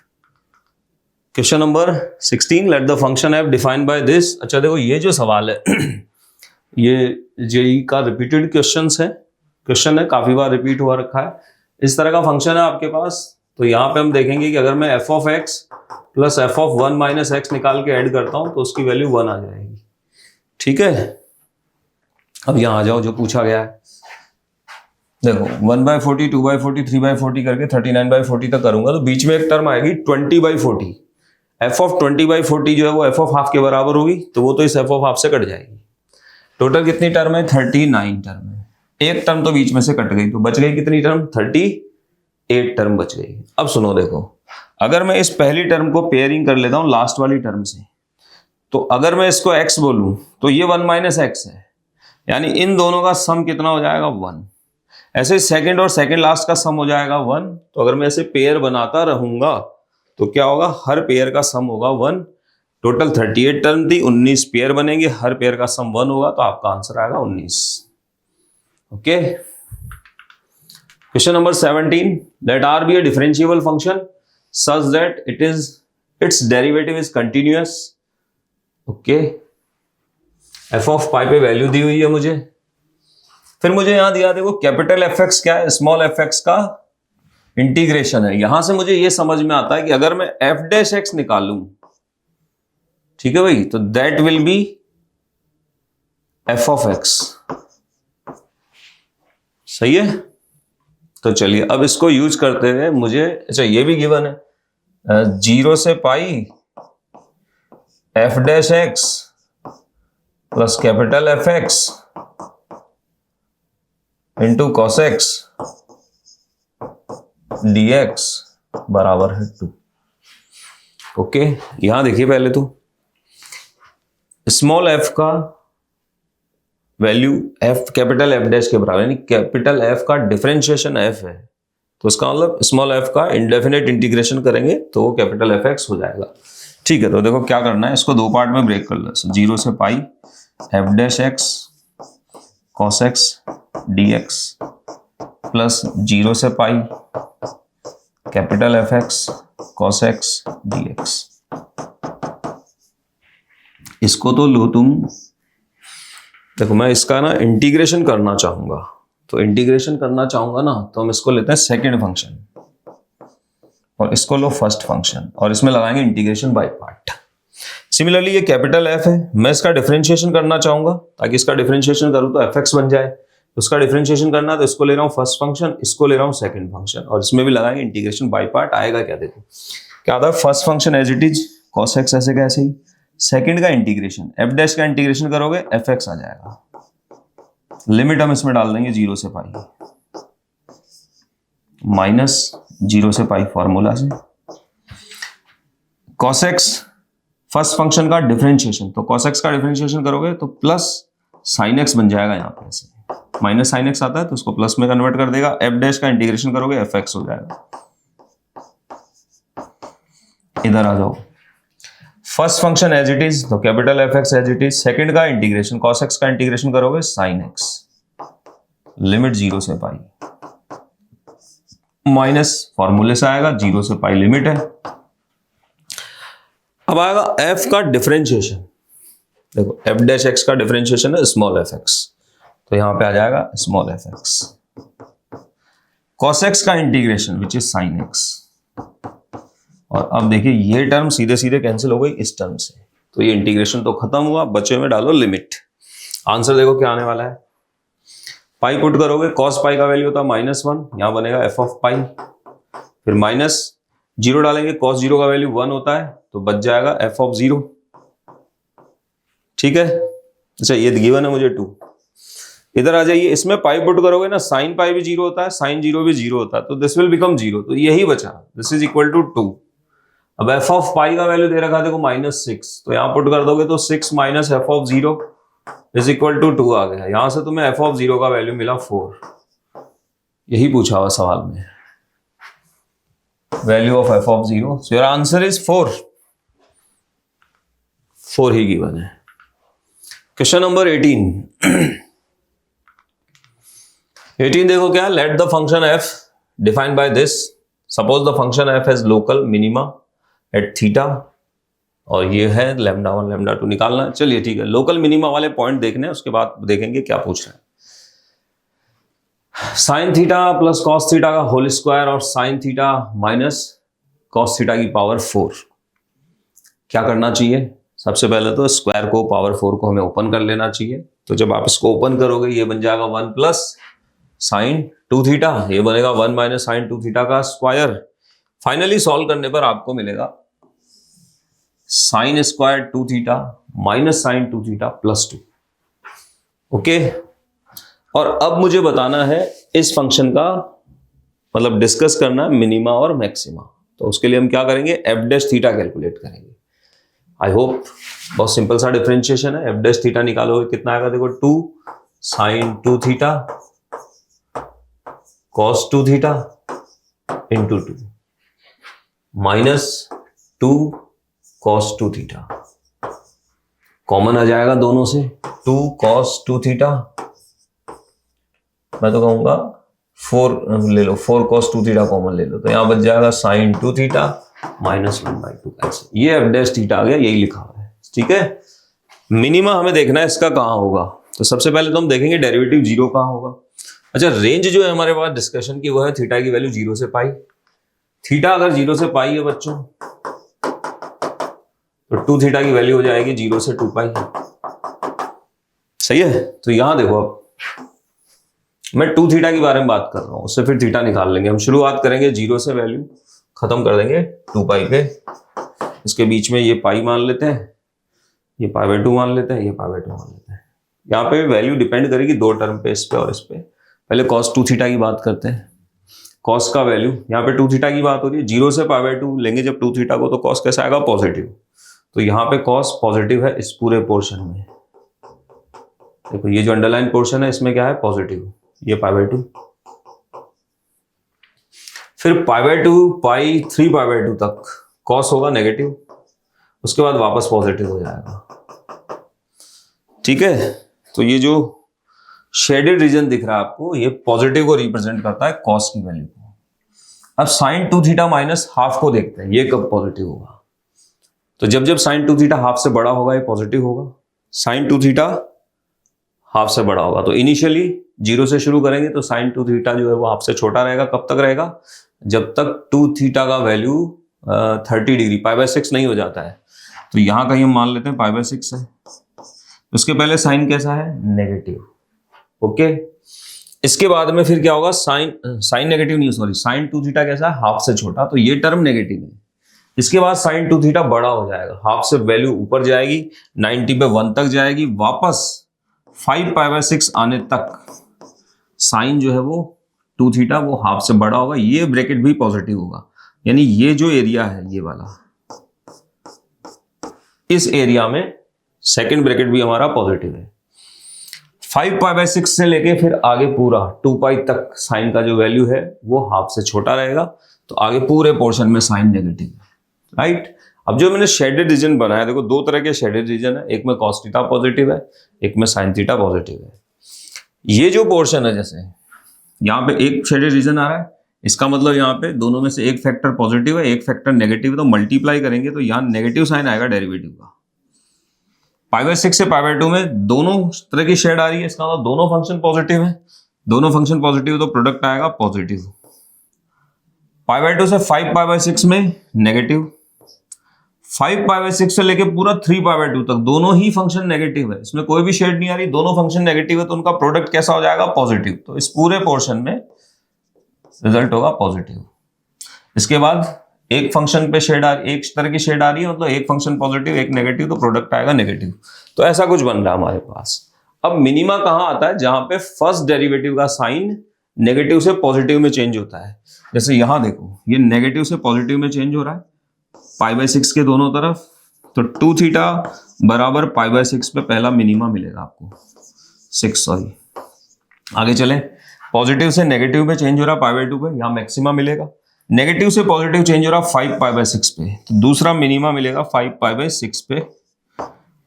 Question number 16, late the function f defined by this. अच्छा देखो ये जो सवाल है ये जेई का रिपीटेड क्वेश्चन है, काफी बार रिपीट हुआ रखा है। इस तरह का फंक्शन है आपके पास, तो यहाँ पे हम देखेंगे कि अगर मैं F of x plus f of 1 minus x निकाल के ऐड करता हूं तो उसकी वैल्यू 1 आ जाएगी। ठीक है, अब यहाँ आ जाओ जो पूछा गया है। देखो 1/40, 2/40, 3/40 करके 39/40 तक करूंगा तो बीच में एक टर्म आएगी 20/40। एफ ऑफ 20/40 जो है वो एफ ऑफ हाफ के बराबर होगी, तो वो तो इस एफ ऑफ हाफ से कट जाएगी। टोटल कितनी टर्म है, 39 टर्म है। एक टर्म तो बीच में से कट गई, तो बच गई कितनी टर्म, 38 टर्म बच गई। अब सुनो देखो, अगर मैं इस पहली टर्म को पेयरिंग कर लेता हूं लास्ट वाली टर्म से, तो अगर मैं इसको x बोलूं तो ये 1 माइनस एक्स है, यानी इन दोनों का सम कितना हो जाएगा, 1। ऐसे सेकंड और सेकंड लास्ट का सम हो जाएगा 1। तो अगर मैं ऐसे पेयर बनाता रहूंगा तो क्या होगा, हर पेयर का सम होगा 1। टोटल 38 टर्म थी, 19 पेयर बनेंगे, हर पेयर का सम 1 होगा, तो आपका आंसर आएगा 19। Okay, question number 17, let R be a differentiable function such that its derivative is continuous. Okay, f of pi पे वैल्यू दी हुई है मुझे, फिर मुझे यहां दिया देखो कैपिटल एफ एक्स क्या है, स्मॉल एफ एक्स का इंटीग्रेशन है। यहां से मुझे यह समझ में आता है कि अगर मैं एफ डैश एक्स निकालूं, ठीक है भाई, तो that will be F of x. सही है, तो चलिए अब इसको यूज करते हुए मुझे, अच्छा ये भी गिवन है 0 से pi f dash x plus capital f x into cos x d x बराबर है 2। ओके, यहां देखिए पहले तो स्मॉल एफ का value f capital f dash के बराबर, यानी कैपिटल एफ का डिफरेंशिएशन एफ है, तो इसका मतलब स्मॉल एफ का इंडेफिनेट इंटीग्रेशन करेंगे तो वो कैपिटल एफ एक्स हो जाएगा। ठीक है, तो देखो क्या करना है, इसको दो पार्ट में ब्रेक कर लो। 0 से pi f dash x cos x d x plus 0 से pi capital f x cos x d x. इसको तो लो तुम, देखो मैं इसका ना इंटीग्रेशन करना चाहूंगा, तो इंटीग्रेशन करना चाहूंगा ना, तो हम इसको लेते हैं सेकंड फंक्शन और इसको लो फर्स्ट फंक्शन, और इसमें लगाएंगे इंटीग्रेशन बाय पार्ट। सिमिलरली ये कैपिटल एफ है, मैं इसका डिफरेंशिएशन करना चाहूंगा, ताकि इसका डिफरेंशिएशन करूं तो एफ एक्स बन जाए। उसका डिफरेंशिएशन करना है तो इसको ले रहा हूं फर्स्ट फंक्शन, इसको ले रहा हूं सेकंड फंक्शन, और इसमें भी लगाएंगे इंटीग्रेशन बाय पार्ट। आएगा क्या, देखो क्या आता है, first function as it is cos x ऐसे कैसे ही, सेकंड का इंटीग्रेशन एफ डैश का इंटीग्रेशन करोगे एफ एक्स आ जाएगा, लिमिट हम इसमें डाल देंगे 0 से पाई माइनस 0 से पाई फॉर्मूला से, cos x फर्स्ट फंक्शन का डिफरेंशिएशन, तो cos x का डिफरेंशिएशन करोगे तो प्लस sin x बन जाएगा, यहां पे ऐसे माइनस sin x आता है तो उसको प्लस में कन्वर्ट कर देगा, f डैश का इंटीग्रेशन करोगे एफ एक्स हो जाएगा। इधर आ जाओ, first function as it is तो capital f x as it is, second का इंटीग्रेशन cos x का इंटीग्रेशन करोगे sin x, लिमिट 0 से पाई माइनस फॉर्मूले से आएगा 0 से पाई लिमिट है। अब आएगा f का डिफरेंशिएशन, देखो f डैश x का डिफरेंशिएशन है स्मॉल एफ एक्स, तो यहां पे आ जाएगा small F x, cos x का integration which is sin x, और अब देखिए ये टर्म सीधे सीधे कैंसिल हो गई इस टर्म से, तो ये इंटीग्रेशन तो खत्म हुआ, बचे में डालो लिमिट। आंसर देखो क्या आने वाला है, पाई पुट करोगे cos पाई का वैल्यू होता है -1, यहां बनेगा f ऑफ पाई, फिर माइनस 0 डालेंगे, cos 0 का वैल्यू 1 होता है तो बच जाएगा f ऑफ 0। ठीक है, अच्छा ये गिवन है मुझे 2। इधर आ जाइए, इसमें पाई पुट करोगे ना, साइन पाई भी 0 होता है, साइन 0 भी 0 होता है, तो दिस विल बिकम 0, तो यही बचा, दिस इज इक्वल टू 2। अब f ऑफ पाई का वैल्यू दे रखा है देखो -6, तो यहां पुट कर दोगे तो 6 minus f of 0 is equal to 2 आ गया। यहां से तुम्हें f ऑफ 0 का वैल्यू मिला 4, यही पूछा हुआ सवाल में, value of f of 0, so your answer is 4 ही गिवन है। क्वेश्चन नंबर 18 देखो क्या, let the function f defined by this, suppose the function f has local minima at theta, और ये है लैम्डा 1 लैम्डा 2 निकालना है। चलिए ठीक है, लोकल मिनिमा वाले पॉइंट देखने हैं, उसके बाद देखेंगे क्या पूछ रहे हैं। Sine theta plus cos theta का होल स्क्वायर और sine theta minus cos theta की पावर 4, क्या करना चाहिए? सबसे पहले तो स्क्वायर को पावर 4 को हमें ओपन कर लेना चाहिए। तो जब आप इसको ओपन करोगे ये बन जाएगा 1 प्लस साइन 2 थीटा, ये बनेगा 1 माइनस साइन 2 थीटा का स्क्वायर। फाइनली सॉल्व करने पर आपको मिलेगा sine square 2 theta minus sine 2 theta plus 2। Okay, और अब मुझे बताना है इस फंक्शन का, मतलब डिस्कस करना है मिनिमा और मैक्सिमा। तो उसके लिए हम क्या करेंगे, एफ डैश थीटा कैलकुलेट करेंगे। आई होप बहुत सिंपल सा डिफरेंशिएशन है। एफ डैश थीटा निकालोगे कितना आएगा, देखो 2 sine 2 theta cos 2 theta into 2 minus 2 cos 2 theta, common आ जाएगा दोनों से, 2 कॉस 2 थीटा, मैं तो कहूंगा 4 ले लो, 4 कॉस 2 थीटा कॉमन ले लो, तो यहां बच जाएगा साइन 2 थीटा माइनस 1/2 ऐसे। ये एफ डैश थीटा आ गया, यही लिखा हुआ है। ठीक है, मिनिमा हमें देखना है इसका कहां होगा। तो सबसे पहले तो हम देखेंगे डेरिवेटिव 0 कहां होगा। अच्छा, रेंज जो है हमारे पास डिस्कशन की वो है थीटा की वैल्यू 0 से पाई। थीटा अगर 0 से पाई है बच्चों, तो 2 थीटा की वैल्यू हो जाएगी 0 से 2 पाई। सही है, तो यहां देखो अब मैं 2 थीटा के बारे में बात कर रहा हूं, उससे फिर थीटा निकाल लेंगे। हम शुरुआत करेंगे 0 से, वैल्यू खत्म कर देंगे 2 पाई पे। इसके बीच में ये पाई मान लेते हैं, ये π/2 मान लेते हैं, ये π/2 मान लेते हैं। यहाँ पे वैल्यू डिपेंड करेगी 2 टर्म पे, इस पे और इस पे। पहले cos 2 थीटा की बात करते हैं। cos का वैल्यू यहाँ पे 2 थीटा की बात हो रही है, 0 से π/2 लेंगे जब 2 थीटा को, तो cos कैसा आएगा, पॉजिटिव। तो यहाँ पे cos पॉजिटिव है इस पूरे पोर्शन में। देखो ये जो अंडरलाइन पोर्शन है इसमें क्या है, पॉजिटिव, ये π/2। फिर π/2 पाई 3π/2 तक cos होगा नेगेटिव, उसके बाद वापस पॉजिटिव हो जाएगा। ठीक है, तो ये जो शेडेड रीजन दिख रहा है आपको, ये पॉजिटिव को रिप्रेजेंट करता है cos की वैल्यू को। अब साइन 2 थीटा माइनस हाफ को देखते हैं, ये कब पॉजिटिव होगा। तो जब जब साइन 2 थीटा हाफ से बड़ा होगा ये पॉजिटिव होगा, साइन 2 थीटा हाफ से बड़ा होगा। तो इनिशियली 0 से शुरू करेंगे, तो साइन 2 थीटा जो है वो हाफ से छोटा रहेगा। कब तक रहेगा, जब तक 2 थीटा का वैल्यू 30 डिग्री π/6 नहीं हो जाता है। तो यहां कहीं हम मान लेते हैं π/6 है। उसके पहले साइन कैसा है, नेगेटिव। ओके, इसके बाद में फिर क्या होगा, साइन नेगेटिव नहीं, सॉरी, साइन 2 थीटा कैसा है, हाफ से छोटा, तो ये टर्म नेगेटिव है। इसके बाद साइन 2 थीटा बड़ा हो जाएगा, हाफ से वैल्यू ऊपर जाएगी, 90 पे 1 तक जाएगी, वापस 5π/6 आने तक साइन जो है वो 2 थीटा वो हाफ से बड़ा होगा, ये ब्रैकेट भी पॉजिटिव होगा। यानी ये जो एरिया है ये वाला, इस एरिया में सेकंड ब्रैकेट भी हमारा पॉजिटिव है। 5π/6 से लेके फिर आगे पूरा 2 पाई तक साइन का जो वैल्यू है वो हाफ से छोटा रहेगा, तो आगे पूरे पोर्शन में साइन नेगेटिव है। राइट, अब जो मैंने शेडेड रीजन बनाया, देखो 2 तरह के शेडेड रीजन है, एक में cos थीटा पॉजिटिव है, एक में sin थीटा पॉजिटिव है। ये जो पोर्शन है, जैसे यहाँ पे एक शेडेड रीजन आ रहा है, इसका मतलब यहाँ पे दोनों में से एक फैक्टर पॉजिटिव है, एक फैक्टर नेगेटिव है, तो मल्टीप्लाई करेंगे तो यहाँ नेगेटिव साइन आएगा डेरिवेटिव का। π/6 से π/2 में दोनों तरह की शेड आ रही है, इसका मतलब दोनों फंक्शन पॉजिटिव है, दोनों फंक्शन पॉजिटिव है, तो प्रोडक्ट आएगा पॉजिटिव। π/2 से 5π/6 में नेगेटिव, 5π/6 से लेके पूरा 3π/2 तक दोनों ही फंक्शन नेगेटिव है, इसमें कोई भी शेड नहीं आ रही, दोनों फंक्शन नेगेटिव है, तो उनका प्रोडक्ट कैसा हो जाएगा, पॉजिटिव। तो इस पूरे पोर्शन में रिजल्ट होगा पॉजिटिव। इसके बाद एक फंक्शन पे शेड एक तरह की शेड आ रही है, मतलब एक फंक्शन पॉजिटिव एक नेगेटिव, तो प्रोडक्ट आएगा नेगेटिव। तो ऐसा कुछ बन रहा है हमारे पास। अब मिनिमा कहां आता है, जहां पे फर्स्ट डेरिवेटिव का साइन नेगेटिव से पॉजिटिव में चेंज होता है। जैसे यहां देखो, ये नेगेटिव से पॉजिटिव में चेंज हो रहा है π/6 के दोनों तरफ, तो 2 थीटा बराबर π/6 पे पहला मिनिमा मिलेगा आपको, 6 सॉरी। आगे चलें, पॉजिटिव से नेगेटिव में चेंज हो रहा है π/2 पे, यहाँ मैक्सिमा मिलेगा। नेगेटिव से पॉजिटिव चेंज हो रहा है 5π/6 पे, तो दूसरा मिनिमा मिलेगा 5π/6 पे।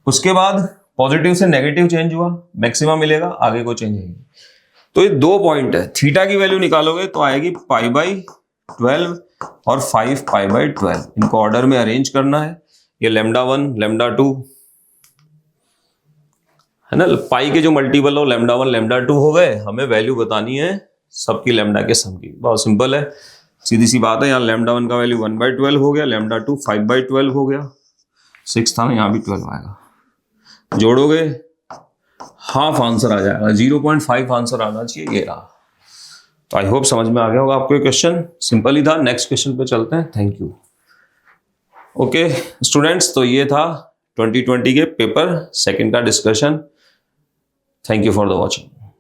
उसके बाद पॉजिटिव से नेगेटिव चेंज हुआ, मैक्सिमा मिलेगा, आगे को चेंज आएगी। तो ये 2 पॉइंट है, थीटा की वैल्यू निकालोगे तो आएगी π/12 और 5π/12। इनको ऑर्डर में अरेंज करना है। ये λ1 λ2 है ना, पाई के जो मल्टीपल हो λ1 λ2 हो गए, हमें वैल्यू बतानी है सबकी लैम्डा के सम की। बहुत सिंपल है, सीधी सी बात है। यहाँ λ1 का वैल्यू 1/12 हो गया, λ2 5/12 हो गया, 6 था, यहाँ भी 12 आएगा। जोड़ोगे हाफ आंसर आ जाएगा, 0.5 आंसर आना चाहिए, ये रहा। तो आई होप समझ में आ गया होगा आपको ये क्वेश्चन, सिंपल ही था। नेक्स्ट क्वेश्चन पे चलते हैं। Thank you. ओके स्टूडेंट्स, तो ये था 2020 के पेपर 2 का discussion. Thank you for the watching.